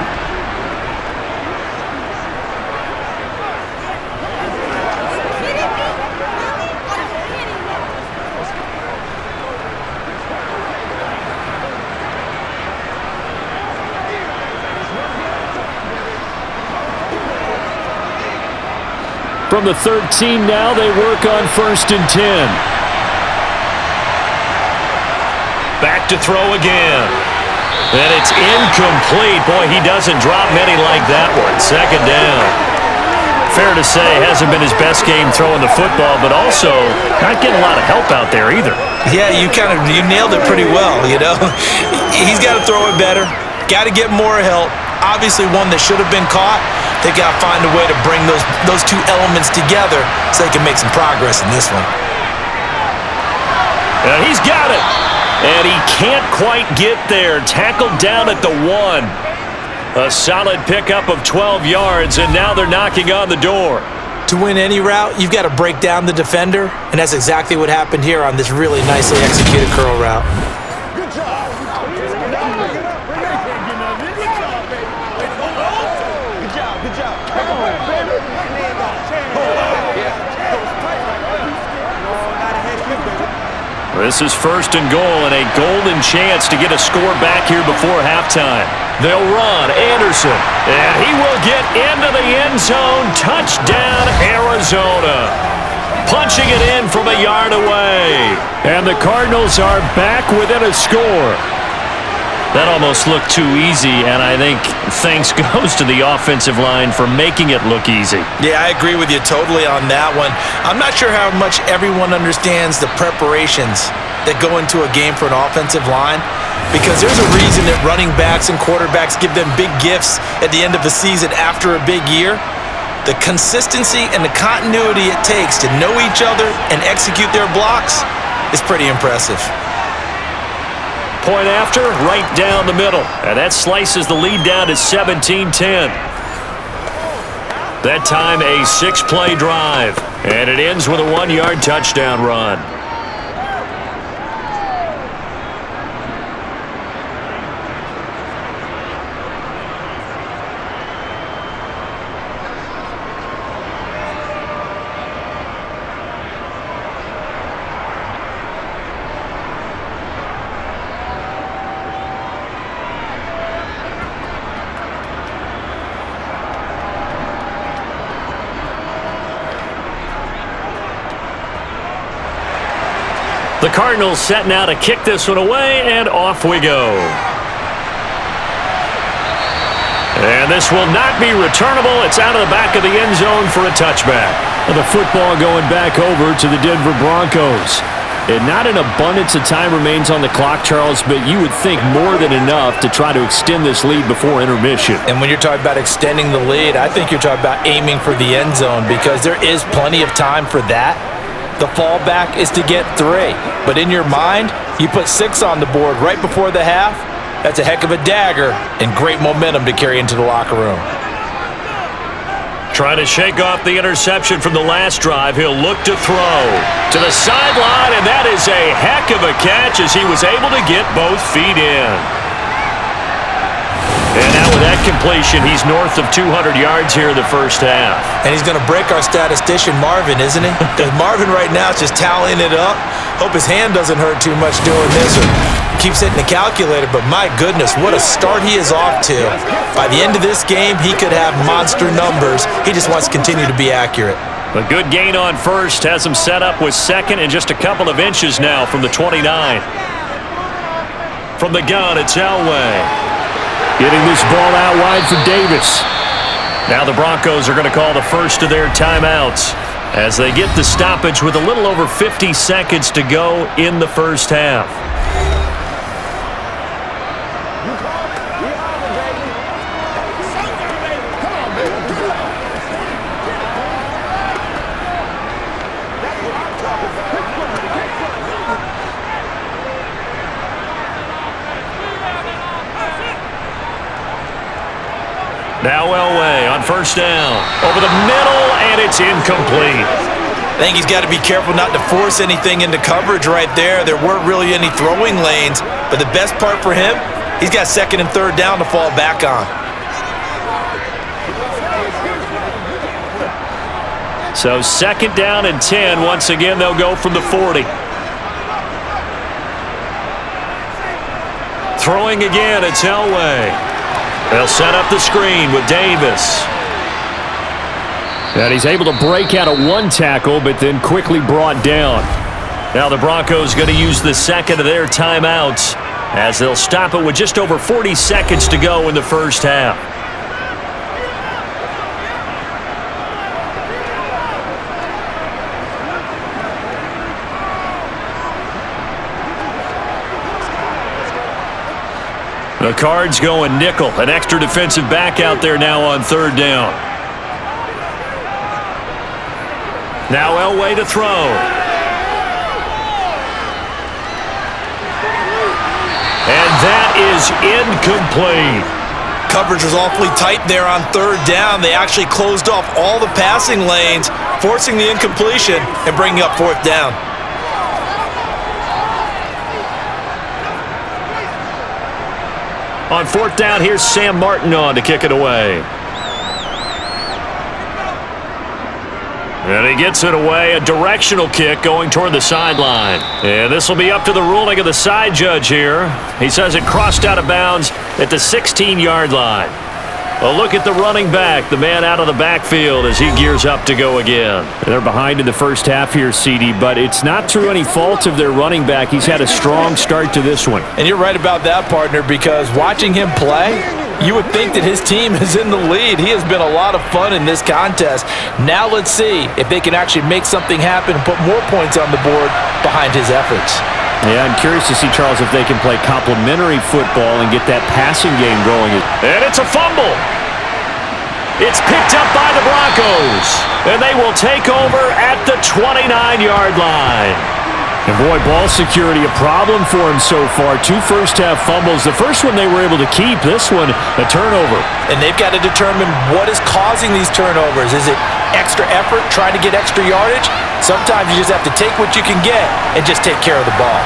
From the 13 now, they work on 1st and 10. Back to throw again. And it's incomplete. Boy, he doesn't drop many like that one. Second down. Fair to say, hasn't been his best game throwing the football, but also not getting a lot of help out there either. Yeah, you nailed it pretty well, you know. He's got to throw it better. Got to get more help. Obviously one that should have been caught. They got to find a way to bring those two elements together so they can make some progress in this one. And he's got it. And he can't quite get there. Tackled down at the 1. A solid pickup of 12 yards, and now they're knocking on the door. To win any route, you've got to break down the defender, and that's exactly what happened here on this really nicely executed curl route. Good job. Good job. Come on, baby. This is 1st and goal and a golden chance to get a score back here before halftime. They'll run. Anderson. And he will get into the end zone. Touchdown, Arizona. Punching it in from a yard away. And the Cardinals are back within a score. That almost looked too easy, and I think thanks goes to the offensive line for making it look easy. Yeah, I agree with you totally on that one. I'm not sure how much everyone understands the preparations that go into a game for an offensive line, because there's a reason that running backs and quarterbacks give them big gifts at the end of the season after a big year. The consistency and the continuity it takes to know each other and execute their blocks is pretty impressive. Point after, right down the middle. And that slices the lead down to 17-10. That time a 6-play drive. And it ends with a 1-yard touchdown run. The Cardinals set now to kick this one away, and off we go. And this will not be returnable. It's out of the back of the end zone for a touchback. And the football going back over to the Denver Broncos. And not an abundance of time remains on the clock, Charles, but you would think more than enough to try to extend this lead before intermission. And when you're talking about extending the lead, I think you're talking about aiming for the end zone because there is plenty of time for that. The fallback is to get 3. But in your mind, you put 6 on the board right before the half. That's a heck of a dagger and great momentum to carry into the locker room. Trying to shake off the interception from the last drive. He'll look to throw to the sideline, and that is a heck of a catch as he was able to get both feet in. And now with that completion, he's north of 200 yards here in the first half. And he's going to break our statistician, Marvin, isn't he? Because Marvin right now is just tallying it up. Hope his hand doesn't hurt too much doing this. Or keeps hitting the calculator, but my goodness, what a start he is off to. By the end of this game, he could have monster numbers. He just wants to continue to be accurate. A good gain on first has him set up with second and just a couple of inches now from the 29. From the gun, it's Elway. Getting this ball out wide for Davis. Now the Broncos are going to call the first of their timeouts as they get the stoppage with a little over 50 seconds to go in the first half. Now Elway on first down. Over the middle, and it's incomplete. I think he's got to be careful not to force anything into coverage right there. There weren't really any throwing lanes, but the best part for him, he's got second and third down to fall back on. So second down and 10. Once again, they'll go from the 40. Throwing again, it's Elway. They'll set up the screen with Davis. And he's able to break out of one tackle, but then quickly brought down. Now the Broncos going to use the second of their timeouts as they'll stop it with just over 40 seconds to go in the first half. The Cards going nickel. An extra defensive back out there now on third down. Now Elway to throw. And that is incomplete. Coverage was awfully tight there on third down. They actually closed off all the passing lanes, forcing the incompletion and bringing up fourth down. On fourth down, here's Sam Martin on to kick it away. And he gets it away, a directional kick going toward the sideline. And this will be up to the ruling of the side judge here. He says it crossed out of bounds at the 16-yard line. A look at the running back, the man out of the backfield as he gears up to go again. They're behind in the first half here, CD, but it's not through any fault of their running back. He's had a strong start to this one. And you're right about that, partner, because watching him play, you would think that his team is in the lead. He has been a lot of fun in this contest. Now let's see if they can actually make something happen and put more points on the board behind his efforts. Yeah, I'm curious to see, Charles, if they can play complementary football and get that passing game going. And it's a fumble. It's picked up by the Broncos. And they will take over at the 29-yard line. And boy, ball security a problem for him so far. 2 first-half fumbles. The first one they were able to keep. This one, a turnover. And they've got to determine what is causing these turnovers. Is it extra effort, trying to get extra yardage? Sometimes you just have to take what you can get and just take care of the ball.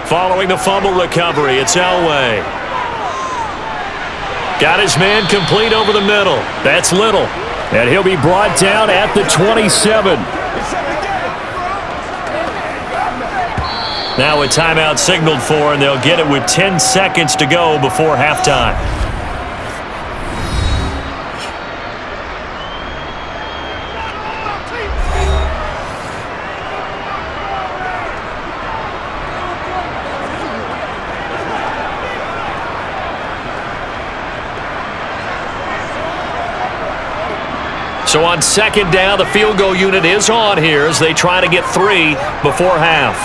Following the fumble recovery, it's Elway. Got his man complete over the middle. That's Little. And he'll be brought down at the 27. Now a timeout signaled for, and they'll get it with 10 seconds to go before halftime. So on second down, the field goal unit is on here as they try to get 3 before half.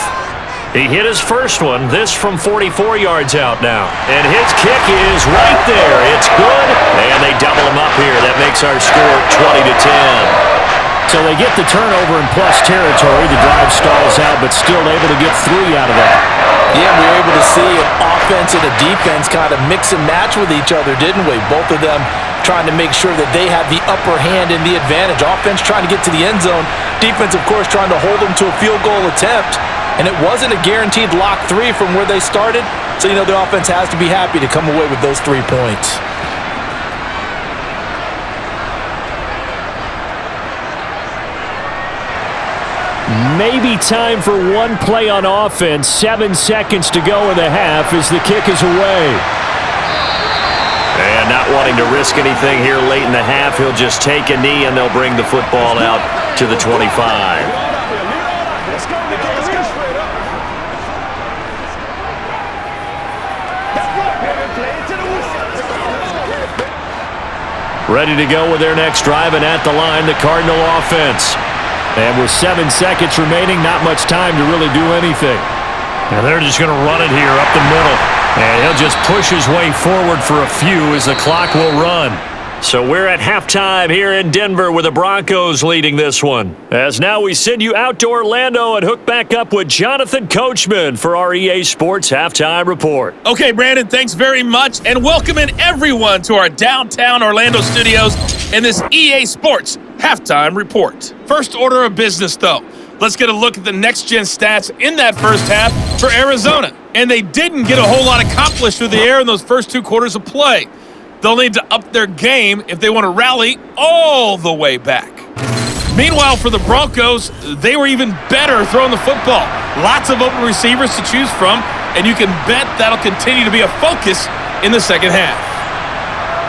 He hit his first one, this from 44 yards out now. And his kick is right there. It's good, and they double him up here. That makes our score 20-10. So they get the turnover in plus territory. The drive stalls out, but still able to get 3 out of that. Yeah, we were able to see an offense and a defense kind of mix and match with each other, didn't we? Both of them trying to make sure that they have the upper hand and the advantage. Offense trying to get to the end zone. Defense, of course, trying to hold them to a field goal attempt. And it wasn't a guaranteed lock 3 from where they started. So, you know, the offense has to be happy to come away with those 3 points. Maybe time for one play on offense. 7 seconds to go in the half as the kick is away. And not wanting to risk anything here late in the half, he'll just take a knee and they'll bring the football out to the 25. Ready to go with their next drive, and at the line, the Cardinal offense. And with 7 seconds remaining, not much time to really do anything. And they're just going to run it here up the middle. And he'll just push his way forward for a few as the clock will run. So we're at halftime here in Denver with the Broncos leading this one. As now we send you out to Orlando and hook back up with Jonathan Coachman for our EA Sports Halftime Report. Okay, Brandon, thanks very much. And welcoming everyone to our downtown Orlando studios in this EA Sports Halftime Report. First order of business, though. Let's get a look at the next-gen stats in that first half for Arizona. And they didn't get a whole lot accomplished through the air in those first 2 quarters of play. They'll need to up their game if they want to rally all the way back. Meanwhile, for the Broncos, they were even better throwing the football. Lots of open receivers to choose from, and you can bet that'll continue to be a focus in the second half.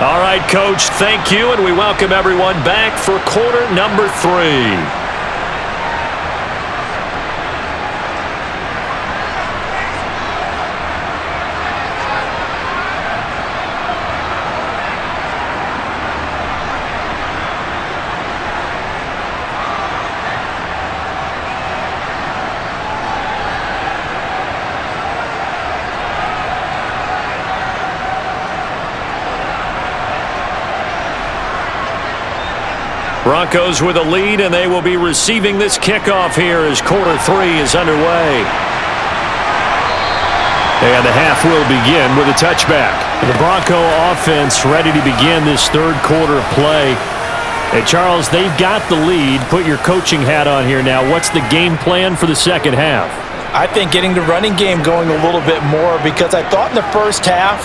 All right, Coach, thank you, and we welcome everyone back for quarter number 3. Broncos with a lead, and they will be receiving this kickoff here as quarter 3 is underway. And the half will begin with a touchback. The Bronco offense ready to begin this third quarter of play. Hey, Charles, they've got the lead. Put your coaching hat on here now. What's the game plan for the second half? I think getting the running game going a little bit more, because I thought in the first half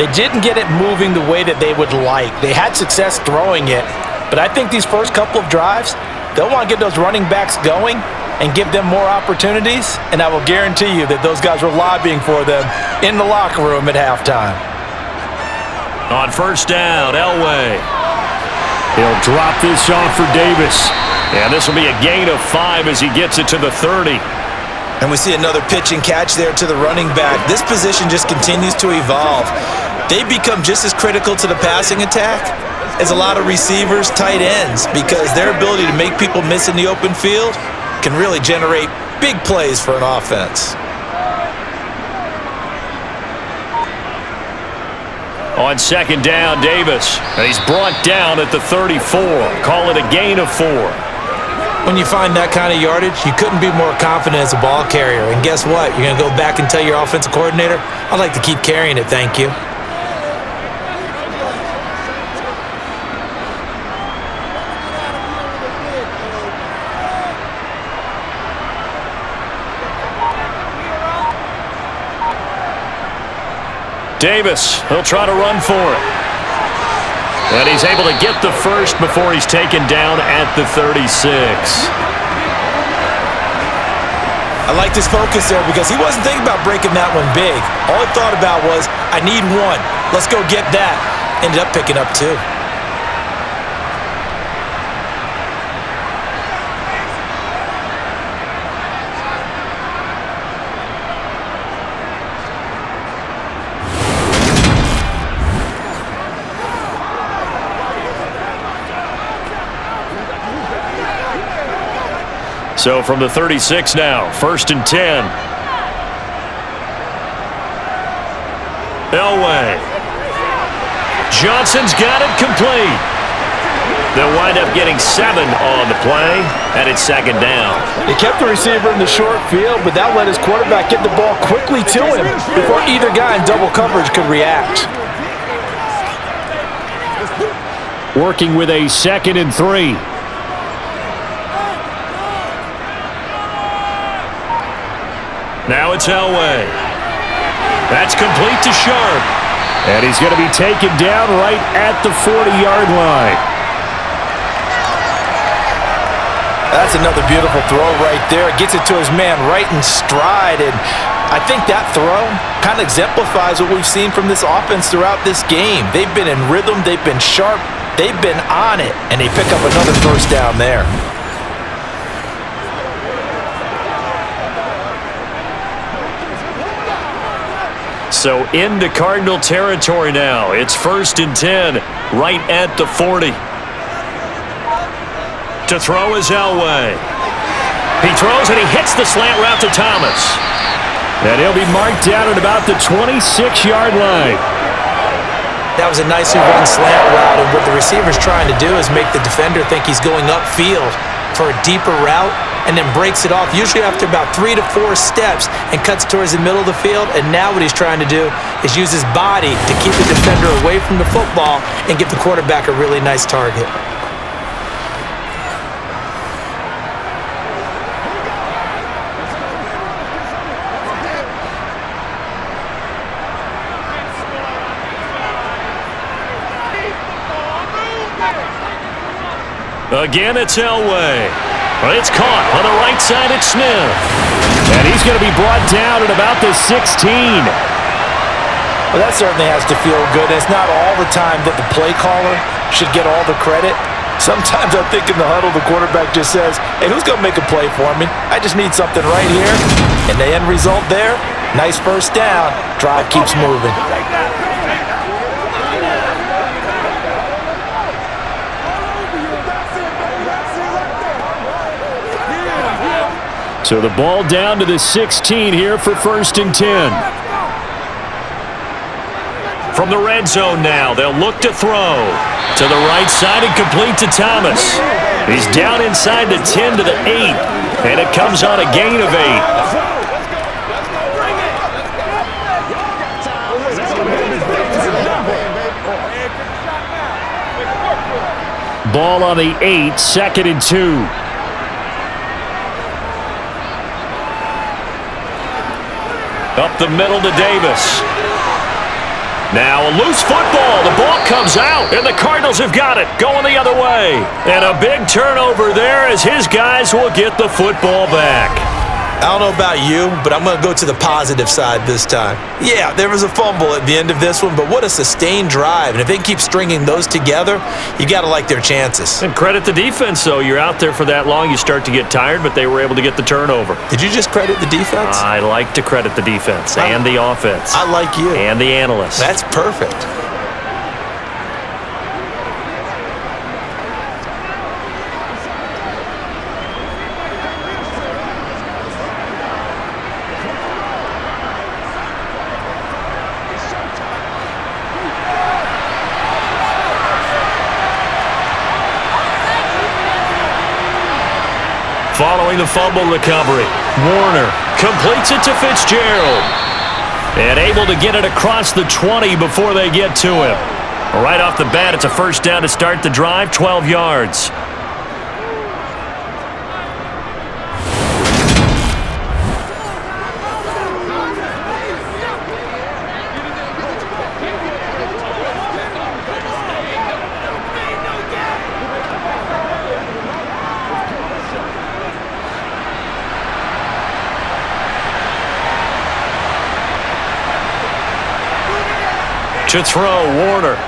they didn't get it moving the way that they would like. They had success throwing it. But I think these first couple of drives, they'll want to get those running backs going and give them more opportunities, and I will guarantee you that those guys were lobbying for them in the locker room at halftime. On first down, Elway. He'll drop this off for Davis. And this will be a gain of 5 as he gets it to the 30. And we see another pitch and catch there to the running back. This position just continues to evolve. They become just as critical to the passing attack as a lot of receivers, tight ends, because their ability to make people miss in the open field can really generate big plays for an offense. On second down, Davis. And he's brought down at the 34. Call it a gain of 4. When you find that kind of yardage, you couldn't be more confident as a ball carrier. And guess what? You're going to go back and tell your offensive coordinator, I'd like to keep carrying it, thank you. Davis, he'll try to run for it. And he's able to get the first before he's taken down at the 36. I like his focus there because he wasn't thinking about breaking that one big. All he thought about was, I need one. Let's go get that. Ended up picking up two. So from the 36 now, 1st and 10. Elway. Johnson's got it complete. They'll wind up getting 7 on the play, and it's 2nd down. They kept the receiver in the short field, but that let his quarterback get the ball quickly to him before either guy in double coverage could react. Working with a 2nd and 3. Now it's Elway. That's complete to Sharp. And he's going to be taken down right at the 40-yard line. That's another beautiful throw right there. Gets it to his man right in stride. And I think that throw kind of exemplifies what we've seen from this offense throughout this game. They've been in rhythm. They've been sharp. They've been on it. And they pick up another first down there. So into Cardinal territory now. It's 1st and 10, right at the 40. To throw is Elway. He throws and he hits the slant route to Thomas. And he'll be marked down at about the 26-yard line. That was a nicely run slant route, and what the receiver's trying to do is make the defender think he's going upfield for a deeper route, and then breaks it off, usually after about 3 to 4 steps, and cuts towards the middle of the field. And now what he's trying to do is use his body to keep the defender away from the football and give the quarterback a really nice target. Again, it's Elway. It's caught on the right side at Smith. And he's going to be brought down at about the 16. Well, that certainly has to feel good. It's not all the time that the play caller should get all the credit. Sometimes I think in the huddle, the quarterback just says, hey, who's going to make a play for me? I just need something right here. And the end result there, nice first down. Drive keeps moving. So the ball down to the 16 here for 1st and 10. From the red zone now, they'll look to throw. To the right side and complete to Thomas. He's down inside the 10 to the 8. And it comes on a gain of 8. Ball on the 8, 2nd and 2. Up the middle to Davis. Now a loose football. The ball comes out, and the Cardinals have got it. Going the other way. And a big turnover there as his guys will get the football back. I don't know about you, but I'm going to go to the positive side this time. Yeah, there was a fumble at the end of this one, but what a sustained drive. And if they keep stringing those together, you got to like their chances. And credit the defense, though. You're out there for that long, you start to get tired, but they were able to get the turnover. Did you just credit the defense? I like to credit the defense and the offense. I like you. And the analysts. That's perfect. Following the fumble recovery, Warner completes it to Fitzgerald. And able to get it across the 20 before they get to him. Right off the bat, it's a first down to start the drive, 12 yards. To throw, Warner.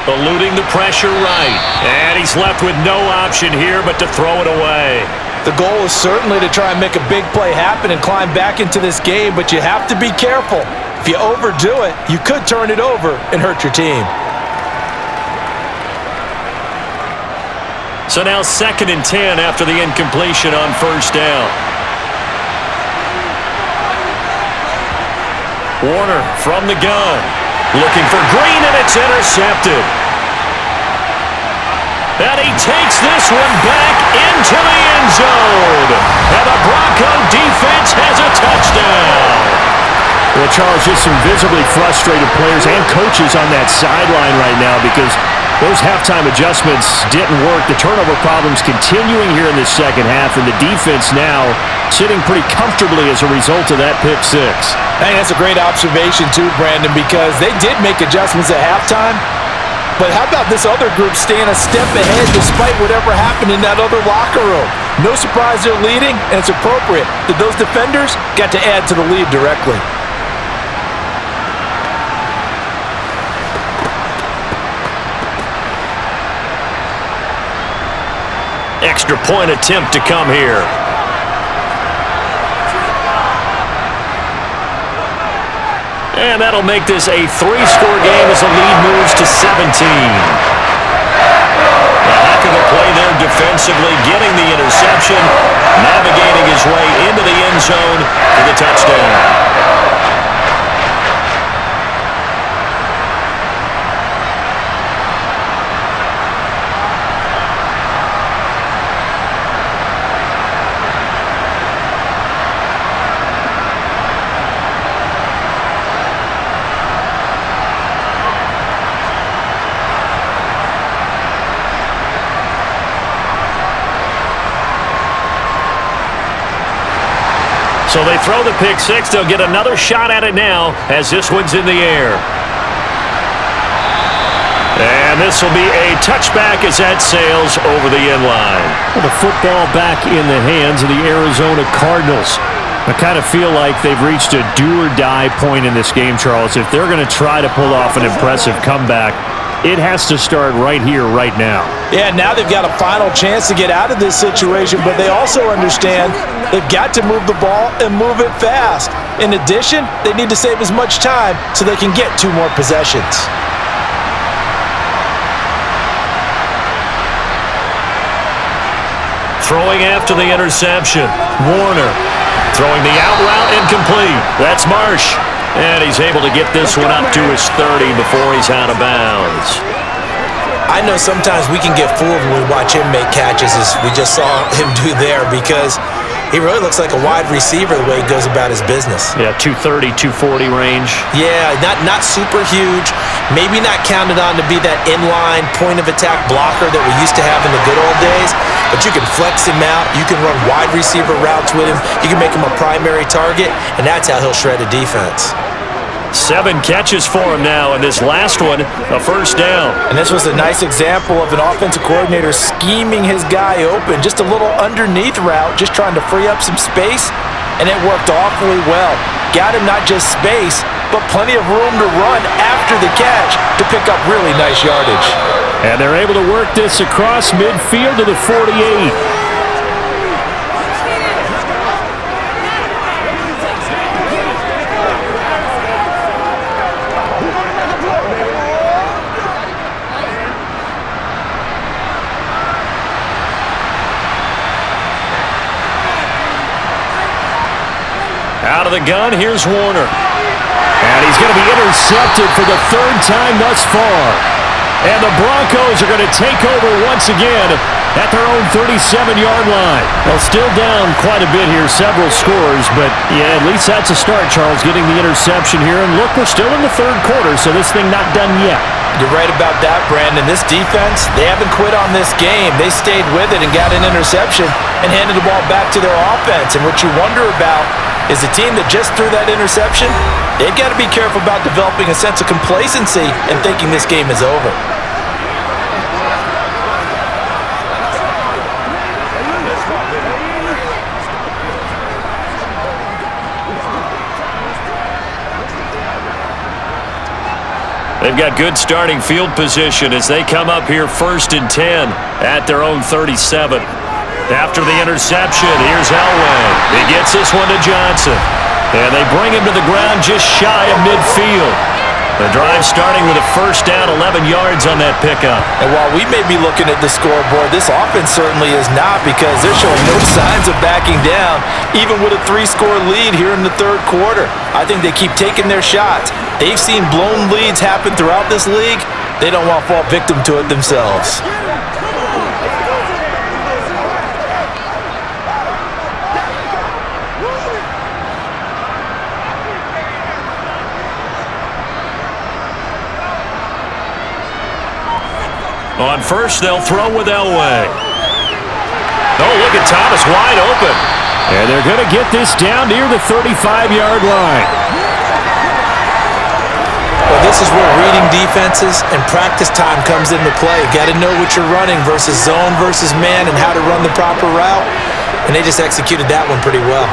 Eluding the pressure right. And he's left with no option here but to throw it away. The goal is certainly to try and make a big play happen and climb back into this game, but you have to be careful. If you overdo it, you could turn it over and hurt your team. So now 2nd and 10 after the incompletion on first down. Warner from the gun. Looking for Green, and it's intercepted. And he takes this one back into the end zone. And the Bronco defense has a touchdown. Well, Charles, just some visibly frustrated players and coaches on that sideline right now because those halftime adjustments didn't work. The turnover problems continuing here in the second half, and the defense now sitting pretty comfortably as a result of that pick six. I think that's a great observation too, Brandon, because they did make adjustments at halftime. But how about this other group staying a step ahead despite whatever happened in that other locker room? No surprise they're leading, and it's appropriate that those defenders got to add to the lead directly. Extra point attempt to come here. And that'll make this a 3-score game as the lead moves to 17. A heck of a play there defensively, getting the interception, navigating his way into the end zone for the touchdown. So they throw the pick six. They'll get another shot at it now as this one's in the air. And this will be a touchback as that sails over the end line. Well, the football back in the hands of the Arizona Cardinals. I kind of feel like they've reached a do-or-die point in this game, Charles. If they're going to try to pull off an impressive comeback, it has to start right here, right now. Yeah, now they've got a final chance to get out of this situation, but they also understand they've got to move the ball and move it fast. In addition, they need to save as much time so they can get 2 more possessions. Throwing after the interception. Warner throwing the out route incomplete. That's Marsh. And he's able to get this one up to his 30 before he's out of bounds. I know sometimes we can get fooled when we watch him make catches, as we just saw him do there, because he really looks like a wide receiver the way he goes about his business. Yeah, 230, 240 range. Yeah, not super huge. Maybe not counted on to be that inline point-of-attack blocker that we used to have in the good old days, but you can flex him out. You can run wide receiver routes with him. You can make him a primary target, and that's how he'll shred a defense. 7 catches for him now, and this last one, a first down. And this was a nice example of an offensive coordinator scheming his guy open. Just a little underneath route, just trying to free up some space, and it worked awfully well. Got him not just space, but plenty of room to run after the catch to pick up really nice yardage. And they're able to work this across midfield to the 48. Out of the gun, here's Warner. And he's going to be intercepted for the 3rd time thus far. And the Broncos are going to take over once again at their own 37-yard line. Well, still down quite a bit here, several scores, but yeah, at least that's a start, Charles, getting the interception here. And look, we're still in the 3rd quarter, so this thing not done yet. You're right about that, Brandon. This defense, they haven't quit on this game. They stayed with it and got an interception and handed the ball back to their offense. And what you wonder about is the team that just threw that interception, they've got to be careful about developing a sense of complacency and thinking this game is over. They've got good starting field position as they come up here 1st and 10 at their own 37. After the interception, here's Elway. He gets this one to Johnson. And they bring him to the ground just shy of midfield. The drive starting with a first down, 11 yards on that pickup. And while we may be looking at the scoreboard, this offense certainly is not, because they're showing no signs of backing down, even with a 3-score lead here in the third quarter. I think they keep taking their shots. They've seen blown leads happen throughout this league. They don't want to fall victim to it themselves. On first, they'll throw with Elway. Oh, look at Thomas wide open. And they're going to get this down near the 35-yard line. Well, this is where reading defenses and practice time comes into play. Got to know what you're running versus zone versus man and how to run the proper route. And they just executed that one pretty well.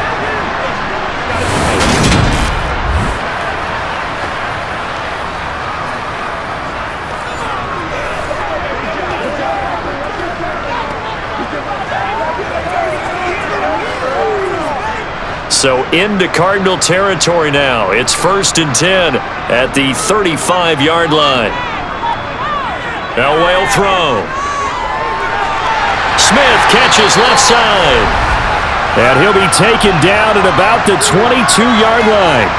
So into Cardinal territory now. It's 1st and 10 at the 35-yard line. Elway will throw. Smith catches left side. And he'll be taken down at about the 22-yard line.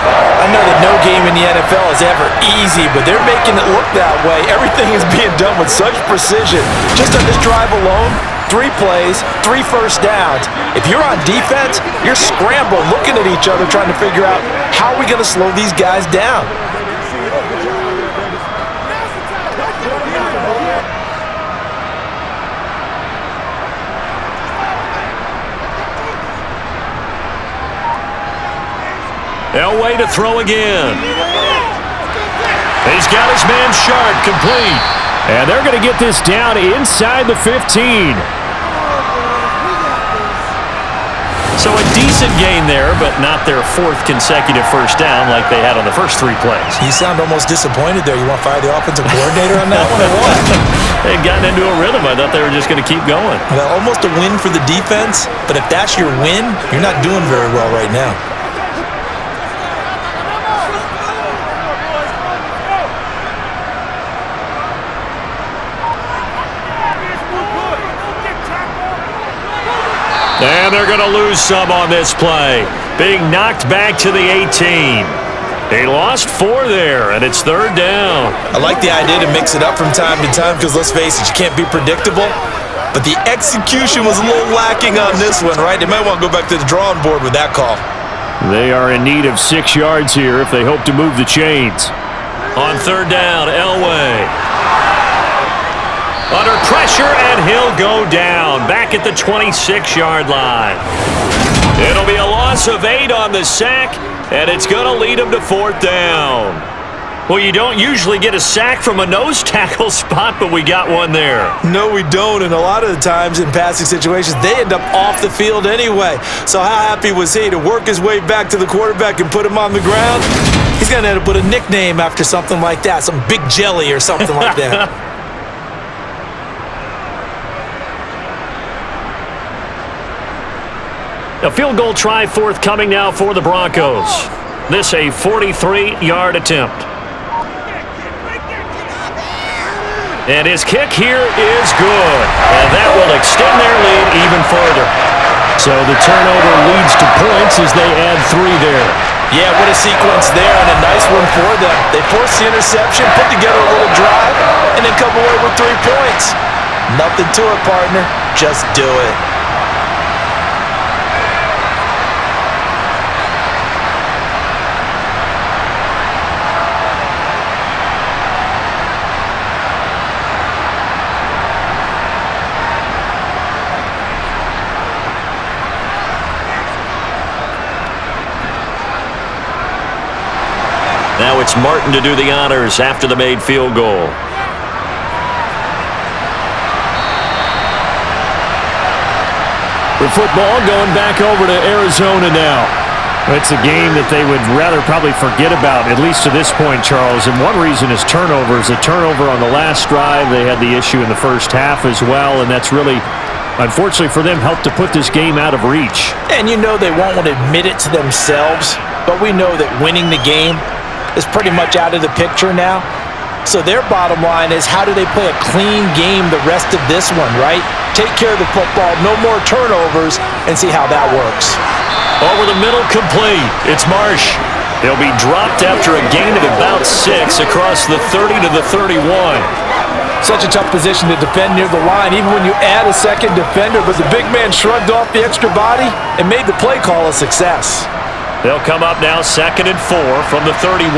I know that no game in the NFL is ever easy, but they're making it look that way. Everything is being done with such precision. Just on this drive alone, 3 plays, 3 first downs. If you're on defense, you're scrambling, looking at each other, trying to figure out how are we going to slow these guys down. Elway to throw again. He's got his man Sharp complete. And they're going to get this down inside the 15. So a decent gain there, but not their 4th consecutive first down like they had on the first 3 plays. You sound almost disappointed there. You want to fire the offensive coordinator on that one or what? They'd gotten into a rhythm. I thought they were just going to keep going. Well, almost a win for the defense, but if that's your win, you're not doing very well right now. And they're going to lose some on this play. Being knocked back to the 18. They lost 4 there, and it's 3rd down. I like the idea to mix it up from time to time because, let's face it, you can't be predictable. But the execution was a little lacking on this one, right? They might want to go back to the drawing board with that call. They are in need of 6 yards here if they hope to move the chains. On 3rd down, Elway. Under pressure, and he'll go down. Back at the 26-yard line. It'll be a loss of 8 on the sack, and it's going to lead him to 4th down. Well, you don't usually get a sack from a nose tackle spot, but we got one there. No, we don't, and a lot of the times in passing situations, they end up off the field anyway. So how happy was he to work his way back to the quarterback and put him on the ground? He's going to end up with a nickname after something like that, some Big Jelly or something like that. A field goal try forthcoming now for the Broncos. This a 43-yard attempt. And his kick here is good. And that will extend their lead even further. So the turnover leads to points as they add 3 there. Yeah, what a sequence there, and a nice one for them. They forced the interception, put together a little drive, and then come away with 3 points. Nothing to it, partner. Just do it. Now it's Martin to do the honors after the made field goal. The football going back over to Arizona now. It's a game that they would rather probably forget about, at least to this point, Charles. And one reason is turnovers. A turnover on the last drive. They had the issue in the first half as well, and that's really, unfortunately for them, helped to put this game out of reach. And you know they won't want to admit it to themselves, but we know that winning the game is pretty much out of the picture now. So their bottom line is, how do they play a clean game the rest of this one, right? Take care of the football, no more turnovers, and see how that works. Over the middle, complete. It's Marsh. He'll be dropped after a gain of about 6 across the 30 to the 31. Such a tough position to defend near the line, even when you add a second defender, but the big man shrugged off the extra body and made the play call a success. They'll come up now 2nd and 4 from the 31.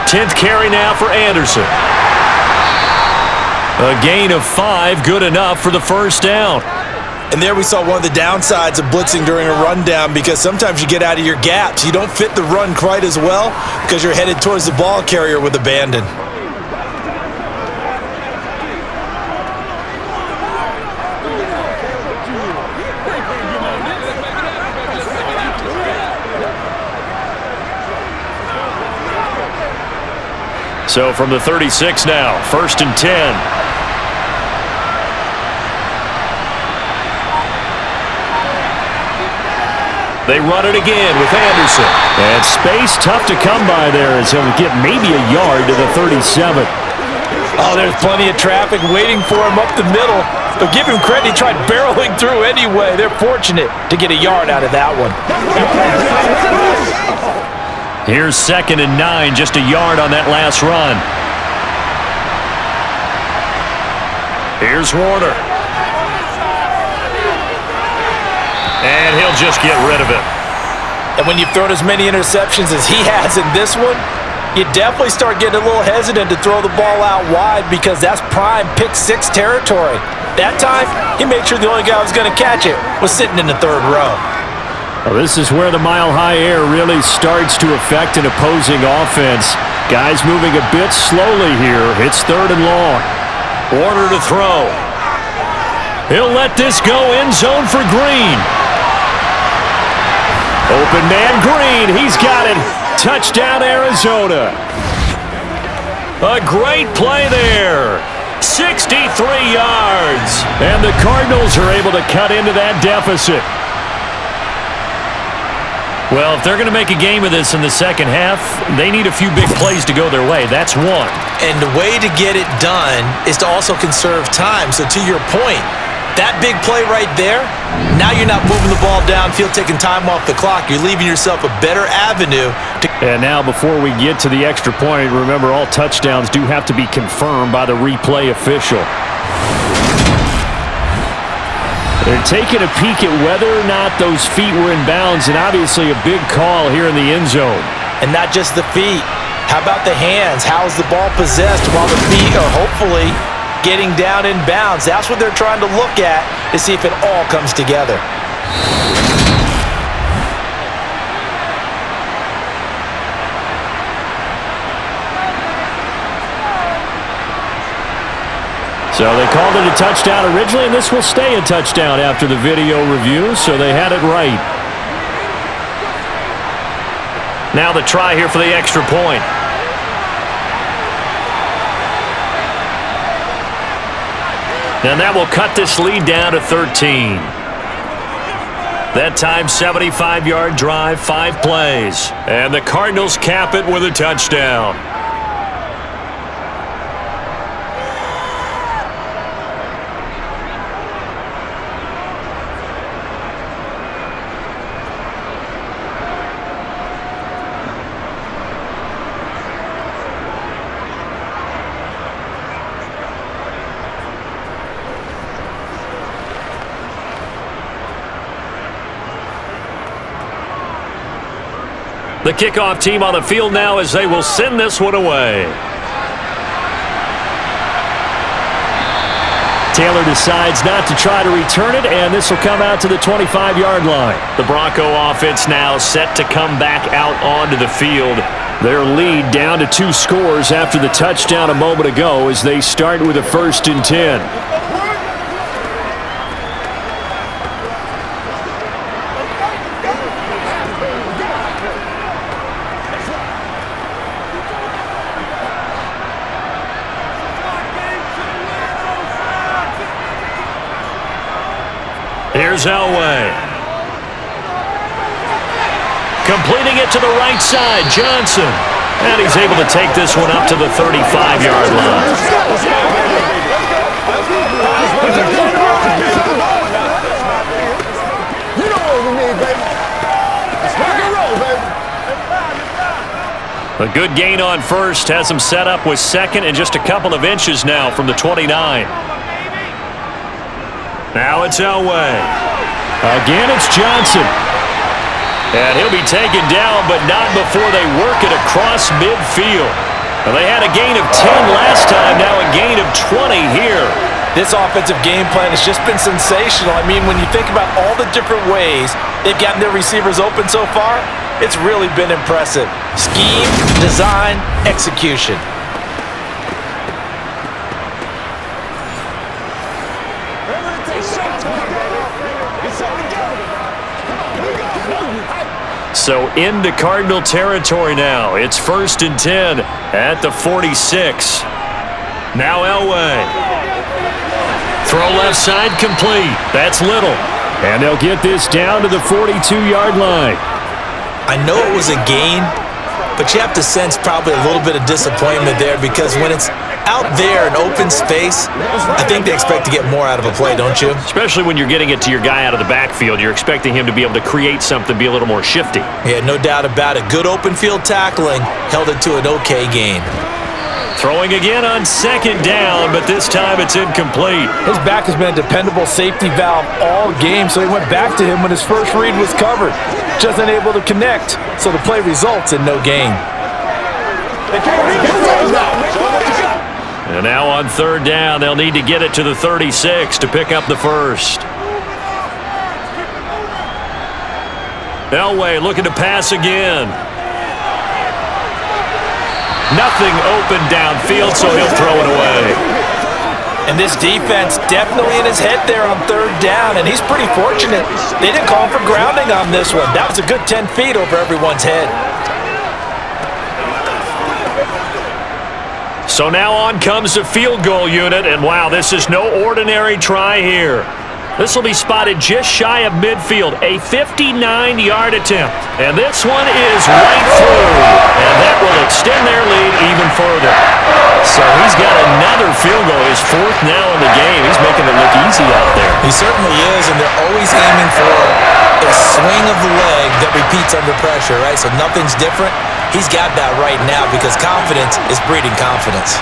10th carry now for Anderson. A gain of 5, good enough for the first down. And there we saw one of the downsides of blitzing during a rundown, because sometimes you get out of your gaps. You don't fit the run quite as well because you're headed towards the ball carrier with abandon. So from the 36 now, 1st and 10. They run it again with Anderson. And space tough to come by there as he'll get maybe a yard to the 37. Oh, there's plenty of traffic waiting for him up the middle. But give him credit, he tried barreling through anyway. They're fortunate to get a yard out of that one. Here's 2nd and 9, just a yard on that last run. Here's Warner. And he'll just get rid of it. And when you've thrown as many interceptions as he has in this one, you definitely start getting a little hesitant to throw the ball out wide, because that's prime pick 6 territory. That time, he made sure the only guy who was going to catch it was sitting in the 3rd row. Well, this is where the mile-high air really starts to affect an opposing offense. Guys moving a bit slowly here. It's 3rd and long. Warner to throw. He'll let this go end zone for Green. Open man Green, he's got it. Touchdown, Arizona. A great play there. 63 yards. And the Cardinals are able to cut into that deficit. Well, if they're going to make a game of this in the second half, they need a few big plays to go their way. That's one. And the way to get it done is to also conserve time. So to your point, that big play right there, now you're not moving the ball downfield, taking time off the clock. You're leaving yourself a better avenue. And now before we get to the extra point, remember all touchdowns do have to be confirmed by the replay official. They're taking a peek at whether or not those feet were in bounds, and obviously a big call here in the end zone. And not just the feet. How about the hands? How's the ball possessed while the feet are hopefully getting down in bounds? That's what they're trying to look at to see if it all comes together. So they called it a touchdown originally, and this will stay a touchdown after the video review, so they had it right. Now the try here for the extra point. And that will cut this lead down to 13. That time, 75-yard drive, 5 plays. And the Cardinals cap it with a touchdown. The kickoff team on the field now as they will send this one away. Taylor decides not to try to return it, and this will come out to the 25-yard line. The Bronco offense now set to come back out onto the field. Their lead down to 2 scores after the touchdown a moment ago as they start with a 1st and 10. Here's Elway. Completing it to the right side, Johnson. And he's able to take this one up to the 35-yard line. You know what we need, baby. Let's rock and roll, baby. A good gain on first has him set up with second and just a couple of inches now from the 29. Now it's Elway. Again, it's Johnson. And he'll be taken down, but not before they work it across midfield. Well, they had a gain of 10 last time, now a gain of 20 here. This offensive game plan has just been sensational. I mean, when you think about all the different ways they've gotten their receivers open so far, it's really been impressive. Scheme, design, execution. So into Cardinal territory now. It's 1st and 10 at the 46. Now Elway. Throw left side complete. That's Little. And they'll get this down to the 42-yard line. I know it was a gain, but you have to sense probably a little bit of disappointment there because when it's out there in open space, I think they expect to get more out of a play, don't you? Especially when you're getting it to your guy out of the backfield. You're expecting him to be able to create something, be a little more shifty. Yeah, no doubt about it. Good open field tackling held it to an okay gain. Throwing again on 2nd down, but this time it's incomplete. His back has been a dependable safety valve all game, so he went back to him when his first read was covered. Just unable to connect, so the play results in no gain. And now on 3rd down, they'll need to get it to the 36 to pick up the first. Elway looking to pass again. Nothing open downfield, so he'll throw it away. And this defense definitely in his head there on 3rd down, and he's pretty fortunate. They didn't call for grounding on this one. That was a good 10 feet over everyone's head. So now on comes the field goal unit, and wow, this is no ordinary try here. This will be spotted just shy of midfield, a 59-yard attempt. And this one is right through, and that will extend their lead even further. So he's got another field goal, his 4th now in the game. He's making it look easy out there. He certainly is, and they're always aiming for a swing of the leg that repeats under pressure, right? So nothing's different. He's got that right now because confidence is breeding confidence.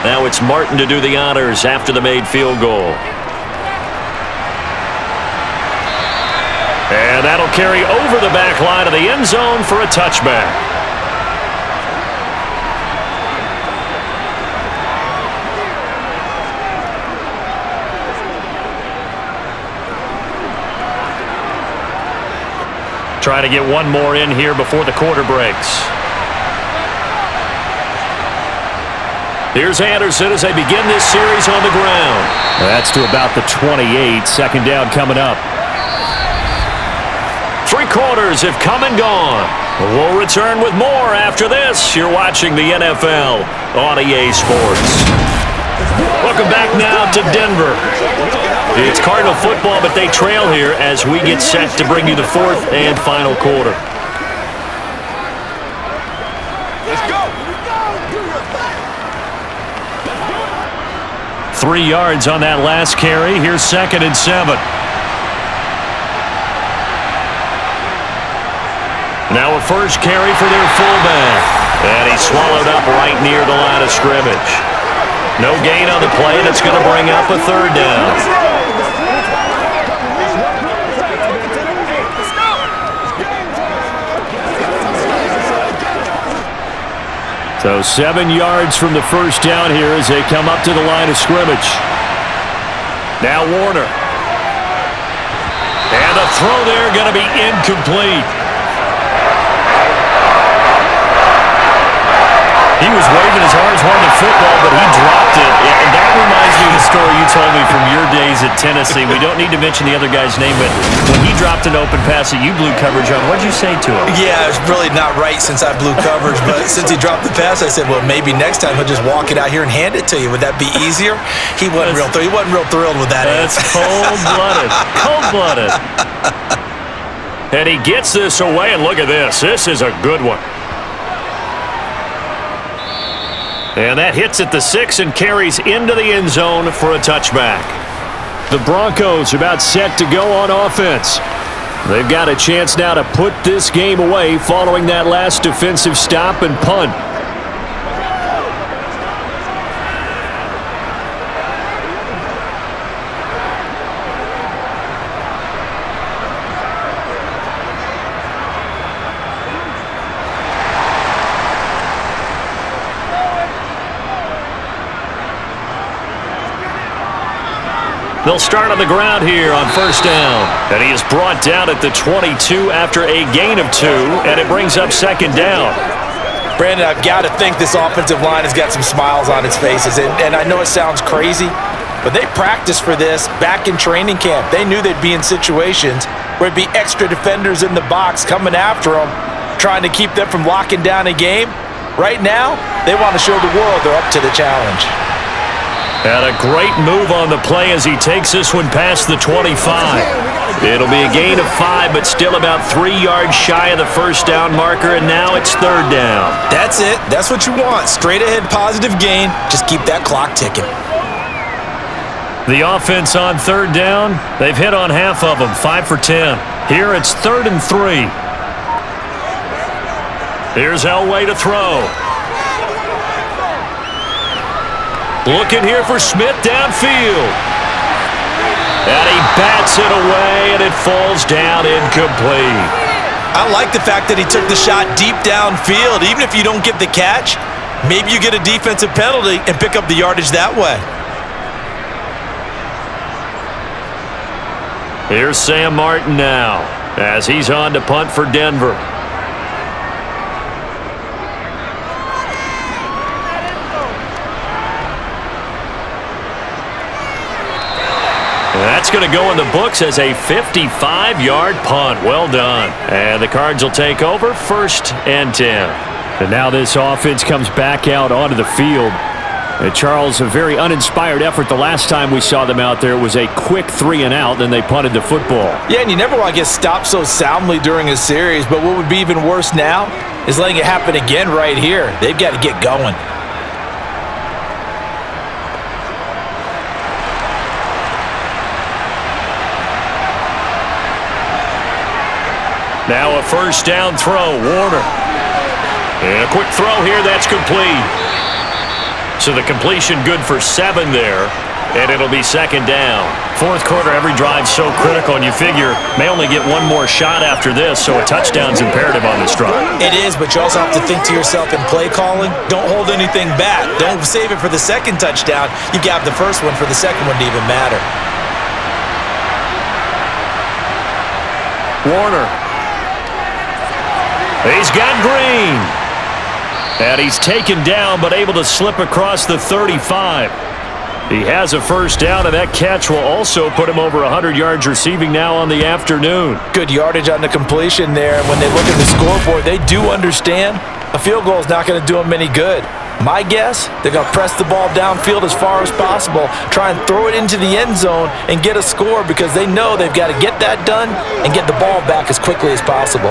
Now it's Martin to do the honors after the made field goal. And that'll carry over the back line of the end zone for a touchback. Try to get one more in here before the quarter breaks. Here's Anderson as they begin this series on the ground. That's to about the 28. 2nd down coming up. 3 quarters have come and gone. We'll return with more after this. You're watching the NFL on EA Sports. Welcome back now to Denver. It's Cardinal football, but they trail here as we get set to bring you the 4th and final quarter. 3 yards on that last carry. Here's 2nd and 7. Now a first carry for their fullback. And he's swallowed up right near the line of scrimmage. No gain on the play, and it's going to bring up a 3rd down. So 7 yards from the first down here as they come up to the line of scrimmage. Now Warner. And the throw there going to be incomplete. He was waving his arms, wanting the football, but he dropped it. And that reminds me of the story you told me from your days at Tennessee. We don't need to mention the other guy's name, but when he dropped an open pass that you blew coverage on, what did you say to him? Yeah, it's really not right since I blew coverage, but since he dropped the pass, I said, well, maybe next time he'll just walk it out here and hand it to you. Would that be easier? He wasn't real thrilled with that. That's cold-blooded. Cold-blooded. And he gets this away, and look at this. This is a good one. And that hits at the 6 and carries into the end zone for a touchback. The Broncos about set to go on offense. They've got a chance now to put this game away following that last defensive stop and punt. They'll start on the ground here on first down. And he is brought down at the 22 after a gain of 2, and it brings up second down. Brandon, I've got to think this offensive line has got some smiles on its faces. And I know it sounds crazy, but they practiced for this back in training camp. They knew they'd be in situations where it'd be extra defenders in the box coming after them, trying to keep them from locking down a game. Right now, they want to show the world they're up to the challenge. And a great move on the play as he takes this one past the 25. It'll be a gain of 5, but still about 3 yards shy of the first down marker, and now it's third down. That's it. That's what you want. Straight ahead positive gain. Just keep that clock ticking. The offense on third down, they've hit on half of them, 5 for 10. Here it's 3rd and 3. Here's Elway to throw. Looking here for Smith downfield. And he bats it away, and it falls down incomplete. I like the fact that he took the shot deep downfield. Even if you don't get the catch, maybe you get a defensive penalty and pick up the yardage that way. Here's Sam Martin now as he's on to punt for Denver. That's going to go in the books as a 55-yard punt. Well done. And the Cards will take over 1st and 10. And now this offense comes back out onto the field. And Charles, a very uninspired effort the last time we saw them out there. It was a quick 3 and out, then they punted the football. Yeah, and you never want to get stopped so soundly during a series, but what would be even worse now is letting it happen again right here. They've got to get going. Now a first down throw, Warner. And a quick throw here, that's complete. So the completion good for 7 there, and it'll be second down. Fourth quarter, every drive's so critical, and you figure may only get one more shot after this, so a touchdown's imperative on this drive. It is, but you also have to think to yourself in play calling, don't hold anything back. Don't save it for the second touchdown. You got the first one for the second one to even matter. Warner. He's got Green. And he's taken down, but able to slip across the 35. He has a first down, and that catch will also put him over 100 yards receiving now on the afternoon. Good yardage on the completion there. When they look at the scoreboard, they do understand a field goal is not going to do them any good. My guess, they're going to press the ball downfield as far as possible, try and throw it into the end zone and get a score because they know they've got to get that done and get the ball back as quickly as possible.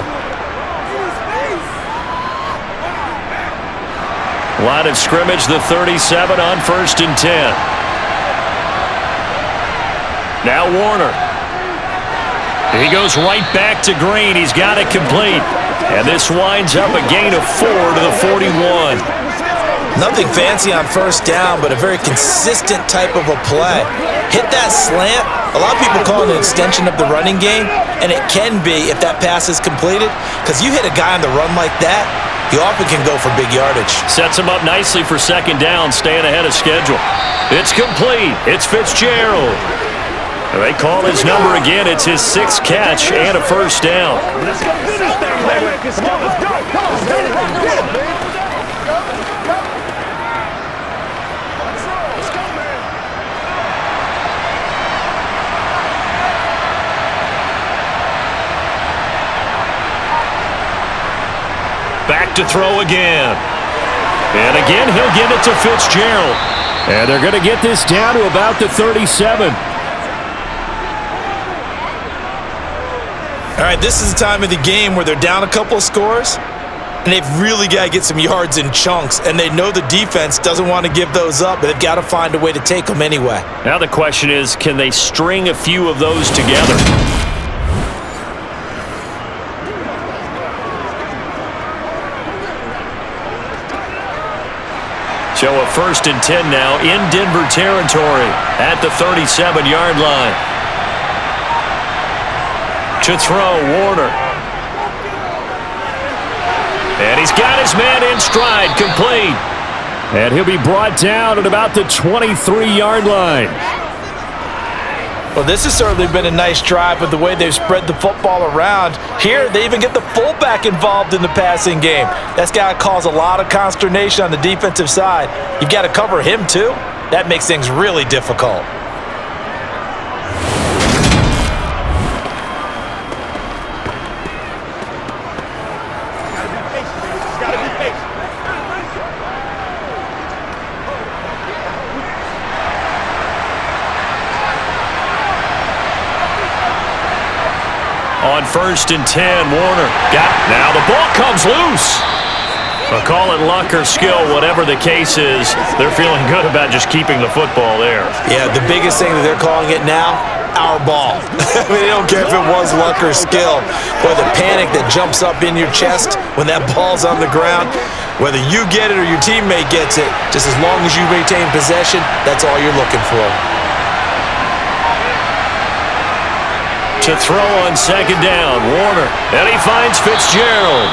Line of scrimmage, the 37 on 1st and 10. Now Warner. He goes right back to Green. He's got it complete. And this winds up a gain of 4 to the 41. Nothing fancy on first down, but a very consistent type of a play. Hit that slant. A lot of people call it an extension of the running game, and it can be if that pass is completed, because you hit a guy on the run like that, he often can go for big yardage. Sets him up nicely for second down, staying ahead of schedule. It's complete. It's Fitzgerald. They call his number again. It's his 6th catch and a first down. Back to throw again. And again, he'll give it to Fitzgerald. And they're going to get this down to about the 37. All right, this is the time of the game where they're down a couple of scores, and they've really got to get some yards in chunks, and they know the defense doesn't want to give those up, but they've got to find a way to take them anyway. Now the question is, can they string a few of those together? So a 1st and 10 now in Denver territory at the 37-yard line. To throw, Warner. And he's got his man in stride, complete. And he'll be brought down at about the 23-yard line. Well, this has certainly been a nice drive with the way they've spread the football around. Here, they even get the fullback involved in the passing game. That's got to cause a lot of consternation on the defensive side. You've got to cover him, too. That makes things really difficult. On 1st and 10, Warner got it. Now the ball comes loose. I'll call it luck or skill, whatever the case is. They're feeling good about just keeping the football there. Yeah, the biggest thing that they're calling it now, our ball. I mean, they don't care if it was luck or skill. Boy, the panic that jumps up in your chest when that ball's on the ground, whether you get it or your teammate gets it, just as long as you maintain possession, that's all you're looking for. To throw on 2nd down, Warner. And he finds Fitzgerald.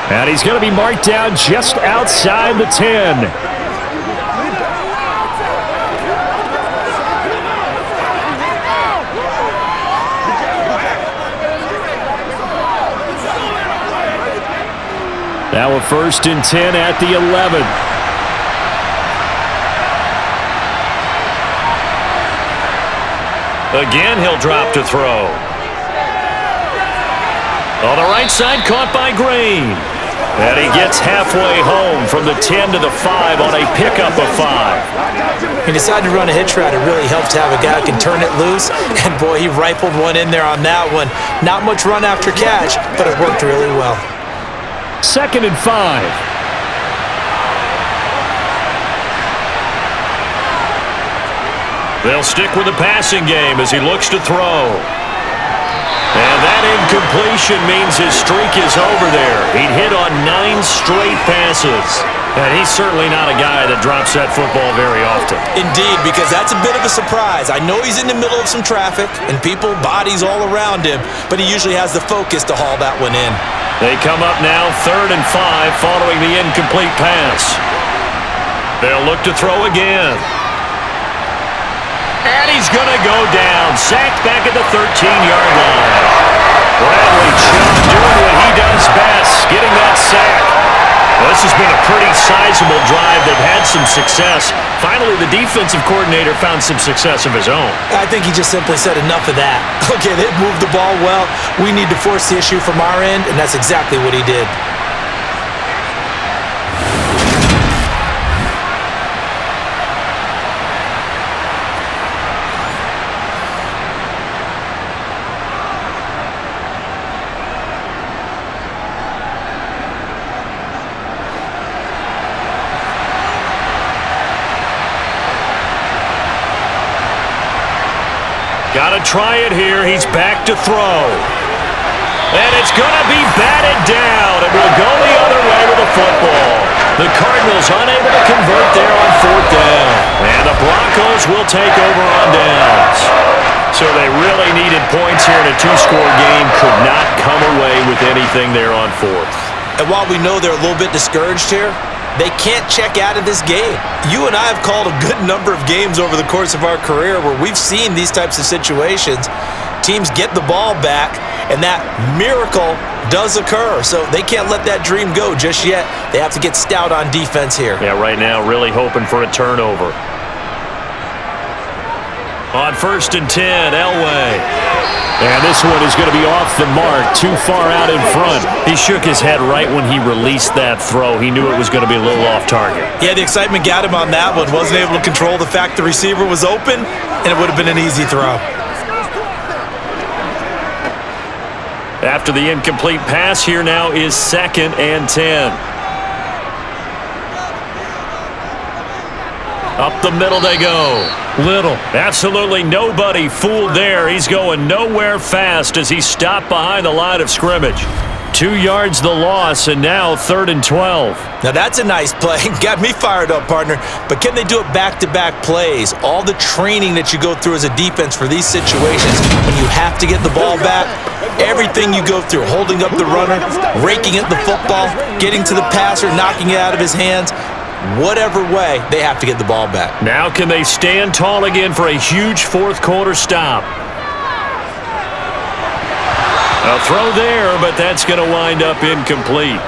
And he's going to be marked down just outside the 10. Now a 1st and 10 at the 11. Again, he'll drop to throw. On the right side, caught by Green. And he gets halfway home from the 10 to the 5 on a pickup of 5. He decided to run a hitch route. It really helped to have a guy who can turn it loose. And, boy, he rifled one in there on that one. Not much run after catch, but it worked really well. 2nd and 5. They'll stick with the passing game as he looks to throw. And that incompletion means his streak is over there. He'd hit on 9 straight passes. And he's certainly not a guy that drops that football very often. Indeed, because that's a bit of a surprise. I know he's in the middle of some traffic and people, bodies all around him, but he usually has the focus to haul that one in. They come up now 3rd and 5 following the incomplete pass. They'll look to throw again. And he's going to go down. Sacked back at the 13-yard line. Bradley Chubb doing what he does best, getting that sack. Well, this has been a pretty sizable drive. They've had some success. Finally, the defensive coordinator found some success of his own. I think he just simply said enough of that. Okay, they've moved the ball well. We need to force the issue from our end, and that's exactly what he did. Got to try it here. He's back to throw. And it's going to be batted down, and we'll go the other way with the football. The Cardinals unable to convert there on 4th down. And the Broncos will take over on downs. So they really needed points here in a 2-score game. Could not come away with anything there on 4th. And while we know they're a little bit discouraged here, they can't check out of this game. You and I have called a good number of games over the course of our career where we've seen these types of situations. Teams get the ball back, and that miracle does occur, so they can't let that dream go just yet. They have to get stout on defense here. Yeah, right now really hoping for a turnover. On 1st and 10, Elway. And this one is going to be off the mark, too far out in front. He shook his head right when he released that throw. He knew it was going to be a little off target. Yeah, the excitement got him on that one. Wasn't able to control the fact the receiver was open, and it would have been an easy throw. After the incomplete pass, here now is 2nd and 10. Up the middle they go. Little. Absolutely nobody fooled there. He's going nowhere fast as he stopped behind the line of scrimmage. 2 yards the loss, and now 3rd and 12. Now that's a nice play. Got me fired up, partner. But can they do it back-to-back plays? All the training that you go through as a defense for these situations, when you have to get the ball back, everything you go through, holding up the runner, raking at the football, getting to the passer, knocking it out of his hands, whatever way, they have to get the ball back. Now can they stand tall again for a huge 4th quarter stop? A throw there, but that's going to wind up incomplete.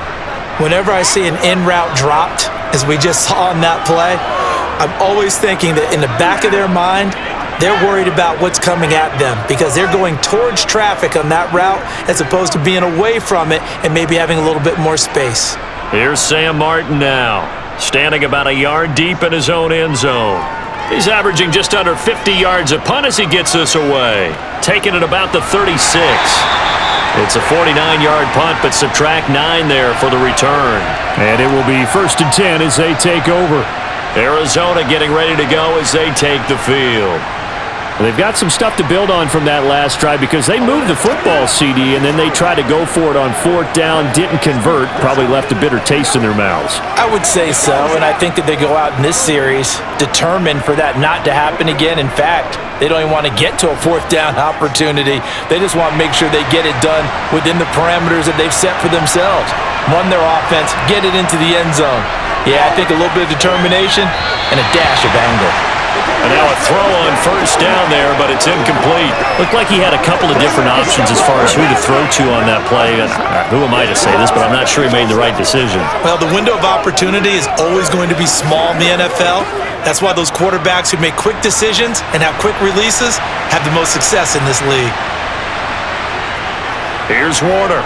Whenever I see an in route dropped, as we just saw on that play, I'm always thinking that in the back of their mind, they're worried about what's coming at them because they're going towards traffic on that route as opposed to being away from it and maybe having a little bit more space. Here's Sam Martin now, standing about a yard deep in his own end zone. He's averaging just under 50 yards a punt as he gets this away, taking it about the 36. It's a 49-yard punt, but subtract 9 there for the return. And it will be 1st and 10 as they take over. Arizona getting ready to go as they take the field. They've got some stuff to build on from that last drive because they moved the football, CD, and then they tried to go for it on 4th down, didn't convert, probably left a bitter taste in their mouths. I would say so, and I think that they go out in this series determined for that not to happen again. In fact, they don't even want to get to a 4th down opportunity. They just want to make sure they get it done within the parameters that they've set for themselves. Run their offense, get it into the end zone. Yeah, I think a little bit of determination and a dash of anger. And now a throw on 1st down there, but it's incomplete. Looked like he had a couple of different options as far as who to throw to on that play. Who am I to say this, but I'm not sure he made the right decision. Well, the window of opportunity is always going to be small in the NFL. That's why those quarterbacks who make quick decisions and have quick releases have the most success in this league. Here's Warner.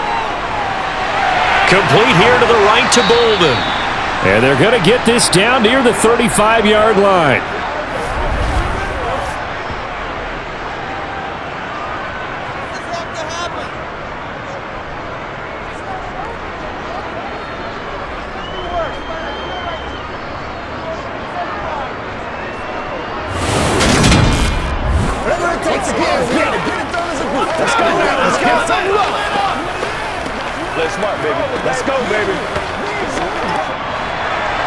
Complete here to the right to Bolden. And they're going to get this down near the 35-yard line.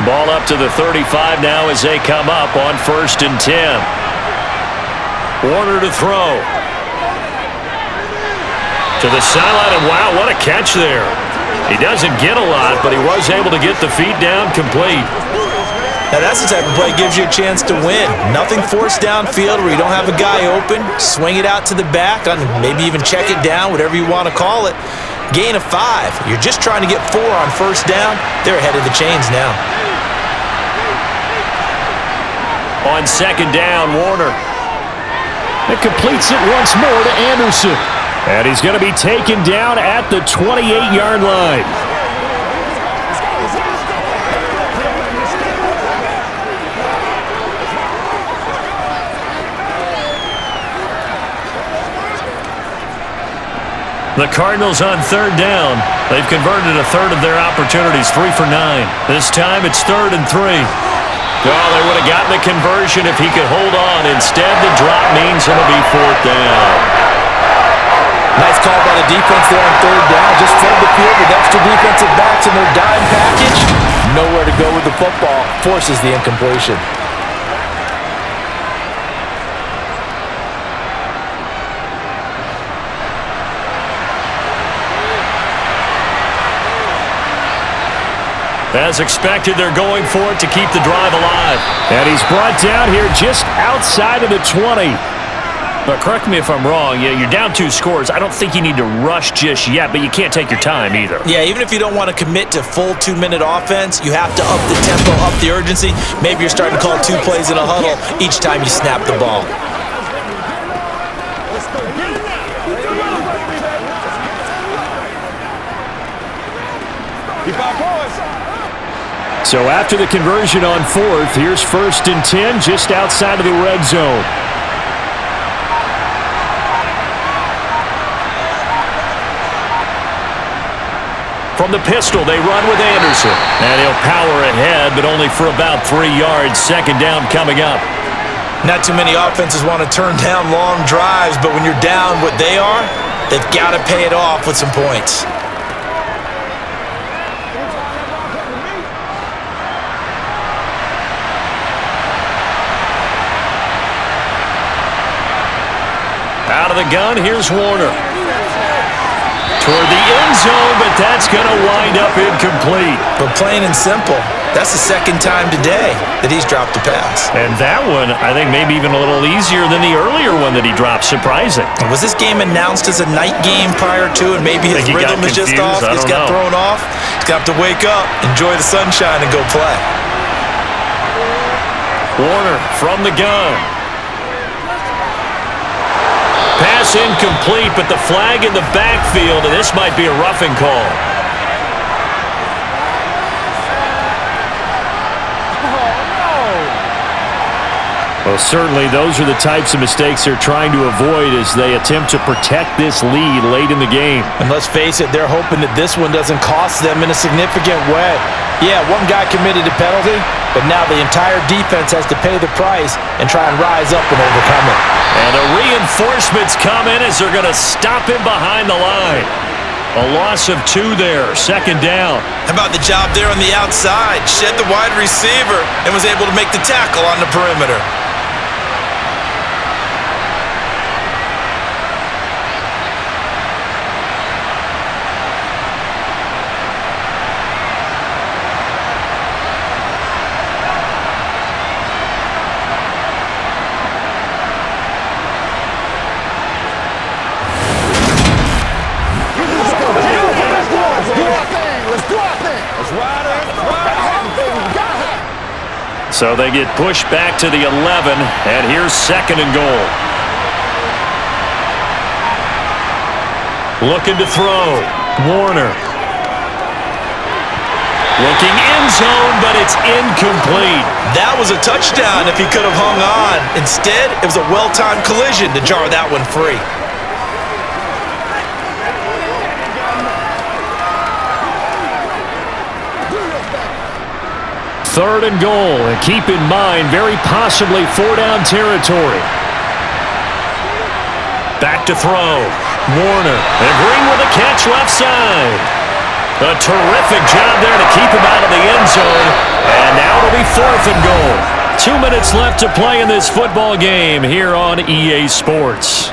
Ball up to the 35 now as they come up on 1st and 10. Warner to throw. To the sideline, and wow, what a catch there. He doesn't get a lot, but he was able to get the feet down complete. Now that's the type of play that gives you a chance to win. Nothing forced downfield where you don't have a guy open. Swing it out to the back, on maybe even check it down, whatever you want to call it. Gain of 5. You're just trying to get 4 on 1st down. They're ahead of the chains now. On 2nd down, Warner. It completes it once more to Anderson. And he's going to be taken down at the 28-yard line. The Cardinals on 3rd down. They've converted a third of their opportunities, 3 for 9. This time it's 3rd and 3. Oh, they would have gotten the conversion if he could hold on. Instead, the drop means it'll be 4th down. Nice call by the defense there on 3rd down. Just flood the field with extra defensive backs in their dime package. Nowhere to go with the football. Forces the incompletion. As expected, they're going for it to keep the drive alive. And he's brought down here just outside of the 20. But correct me if I'm wrong, you're down 2 scores. I don't think you need to rush just yet, but you can't take your time either. Yeah, even if you don't want to commit to full 2-minute offense, you have to up the tempo, up the urgency. Maybe you're starting to call 2 plays in a huddle each time you snap the ball. So after the conversion on 4th, here's 1st and 10 just outside of the red zone. From the pistol, they run with Anderson. And he'll power ahead, but only for about 3 yards. 2nd down coming up. Not too many offenses want to turn down long drives, but when you're down what they are, they've got to pay it off with some points. Out of the gun, here's Warner. Toward the end zone, but that's going to wind up incomplete. But plain and simple, that's the 2nd time today that he's dropped a pass. And that one, I think maybe even a little easier than the earlier one that he dropped. Surprising. Was this game announced as a night game prior to, and maybe his rhythm is just off? He's got thrown off. He's got to wake up, enjoy the sunshine, and go play. Warner from the gun. Pass incomplete, but the flag in the backfield, and this might be a roughing call. Well, certainly those are the types of mistakes they're trying to avoid as they attempt to protect this lead late in the game. And let's face it, they're hoping that this one doesn't cost them in a significant way. Yeah, one guy committed a penalty, but now the entire defense has to pay the price and try and rise up and overcome it. And the reinforcements come in as they're going to stop him behind the line. A loss of 2 there, 2nd down. How about the job there on the outside? Shed the wide receiver and was able to make the tackle on the perimeter. So they get pushed back to the 11, and here's 2nd and goal. Looking to throw. Warner. Looking end zone, but it's incomplete. That was a touchdown if he could have hung on. Instead, it was a well-timed collision to jar that one free. 3rd and goal, and keep in mind, very possibly 4-down territory. Back to throw. Warner, and Green with a catch left side. A terrific job there to keep him out of the end zone, and now it'll be 4th and goal. 2 minutes left to play in this football game here on EA Sports.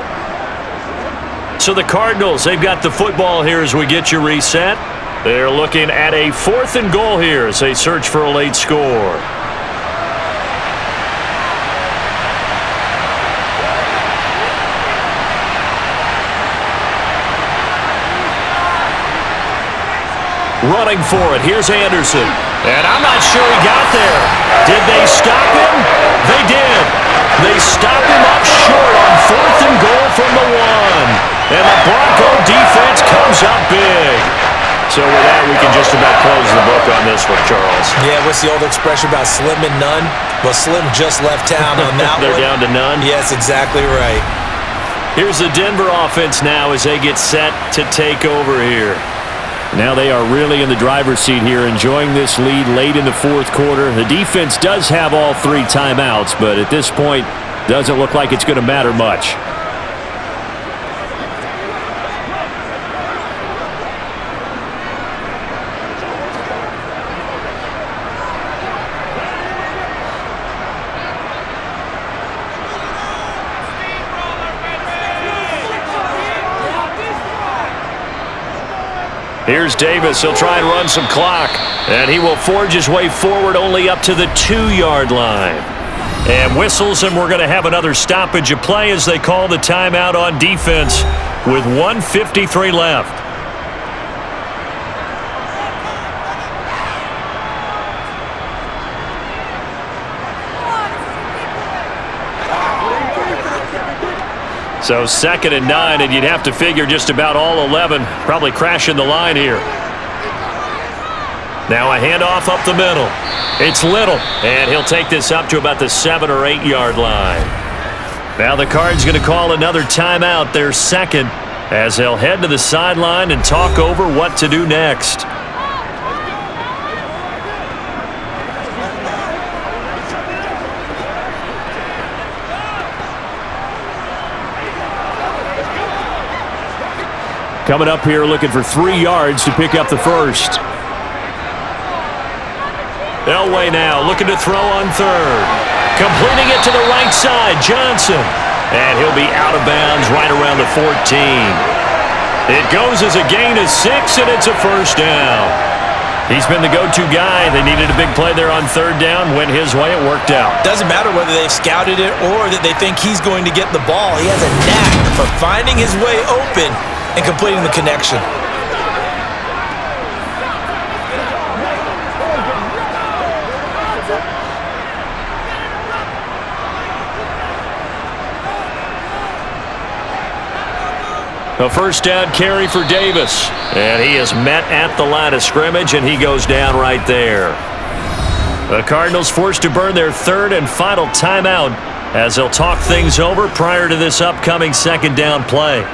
So the Cardinals, they've got the football here as we get you reset. They're looking at a 4th and goal here as they search for a late score. Running for it, here's Anderson. And I'm not sure he got there. Did they stop him? They did. They stopped him up short on 4th and goal from the 1. And the Bronco defense comes up big. So with that, we can just about close the book on this one, Charles. Yeah, what's the old expression about slim and none? Well, Slim just left town on that They're one. down to none? Yes, exactly right. Here's the Denver offense now as they get set to take over here. Now they are really in the driver's seat here, enjoying this lead late in the 4th quarter. The defense does have all 3 timeouts, but at this point, doesn't look like it's going to matter much. Here's Davis. He'll try and run some clock. And he will forge his way forward only up to the 2-yard line. And whistles, and we're going to have another stoppage of play as they call the timeout on defense with 1:53 left. So 2nd and 9, and you'd have to figure just about all 11 probably crashing the line here. Now a handoff up the middle. It's Little, and he'll take this up to about the 7 or 8 yard line. Now the Cards going to call another timeout, their second, as they'll head to the sideline and talk over what to do next. Coming up here looking for 3 yards to pick up the first. Elway now looking to throw on third. Completing it to the right side, Johnson. And he'll be out of bounds right around the 14. It goes as a gain of 6, and it's a first down. He's been the go-to guy. They needed a big play there on third down. Went his way. It worked out. Doesn't matter whether they've scouted it or that they think he's going to get the ball. He has a knack for finding his way open and completing the connection. A first down carry for Davis. And he is met at the line of scrimmage, and he goes down right there. The Cardinals forced to burn their 3rd and final timeout as they'll talk things over prior to this upcoming 2nd down play.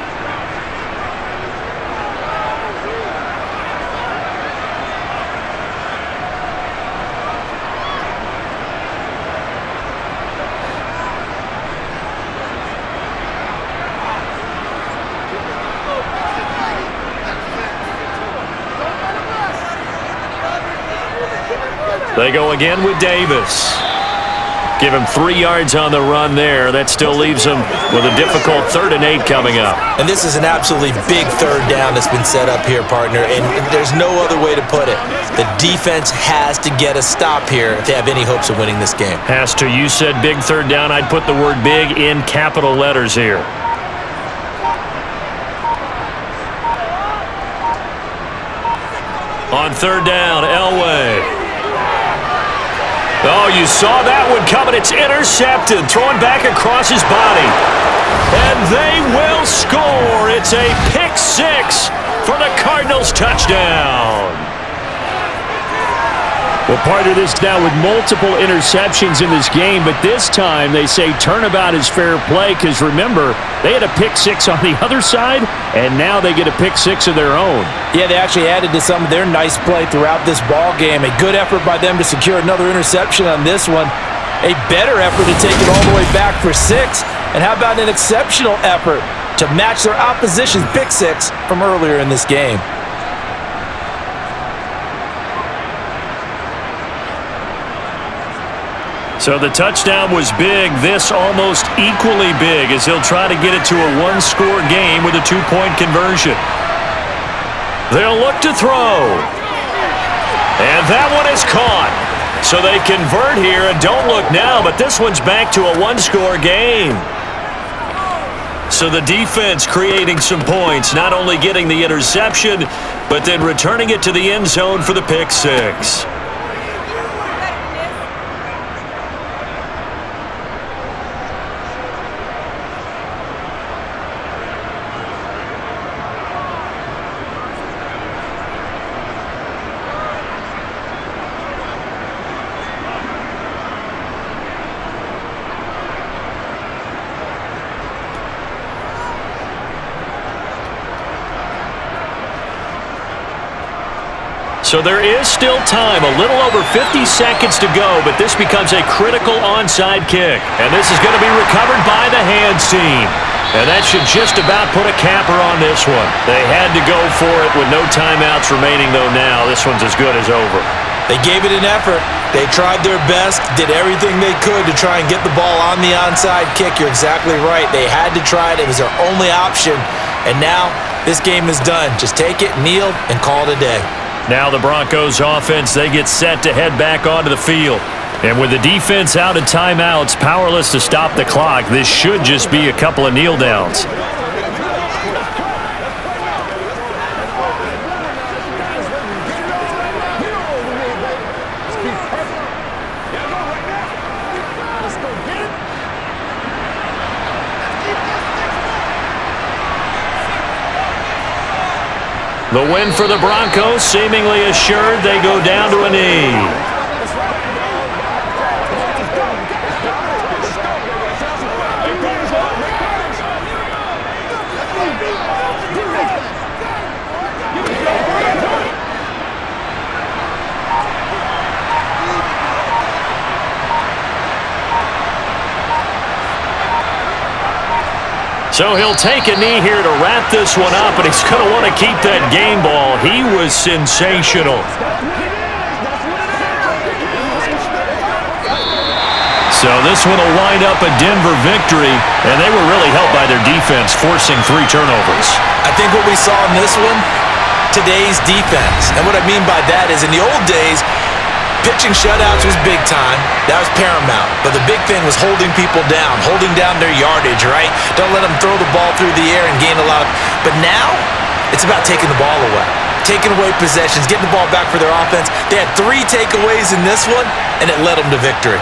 They go again with Davis. Give him 3 yards on the run there. That still leaves him with a difficult 3rd and 8 coming up. And this is an absolutely big 3rd down that's been set up here, partner, and there's no other way to put it. The defense has to get a stop here if they have any hopes of winning this game. Has to. You said big 3rd down. I'd put the word big in capital letters here. On 3rd down, Elway. Oh, you saw that one coming. It's intercepted. Thrown back across his body. And they will score. It's a pick 6 for the Cardinals touchdown. Well, part of this now with multiple interceptions in this game, but this time they say turnabout is fair play because remember, they had a pick 6 on the other side, and now they get a pick 6 of their own. Yeah, they actually added to some of their nice play throughout this ball game. A good effort by them to secure another interception on this one. A better effort to take it all the way back for 6. And how about an exceptional effort to match their opposition's pick 6 from earlier in this game? So the touchdown was big. This almost equally big as he'll try to get it to a 1-score game with a 2-point conversion. They'll look to throw. And that one is caught. So they convert here, and don't look now, but this one's back to a 1-score game. So the defense creating some points, not only getting the interception, but then returning it to the end zone for the pick 6. So there is still time, a little over 50 seconds to go, but this becomes a critical onside kick. And this is going to be recovered by the hands team. And that should just about put a capper on this one. They had to go for it with no timeouts remaining, though now this one's as good as over. They gave it an effort. They tried their best, did everything they could to try and get the ball on the onside kick. You're exactly right. They had to try it. It was their only option. And now this game is done. Just take it, kneel, and call it a day. Now the Broncos offense, they get set to head back onto the field. And with the defense out of timeouts, powerless to stop the clock, this should just be a couple of kneel downs. The win for the Broncos, seemingly assured. They go down to a knee. So he'll take a knee here to wrap this one up, and he's going to want to keep that game ball. He was sensational. So this one will wind up a Denver victory, and they were really helped by their defense, forcing 3 turnovers. I think what we saw in this one, today's defense. And what I mean by that is in the old days, pitching shutouts was big time. That was paramount. But the big thing was holding people down, holding down their yardage, right? Don't let them throw the ball through the air and gain a lot of... But now, it's about taking the ball away. Taking away possessions, getting the ball back for their offense. They had 3 takeaways in this one, and it led them to victory.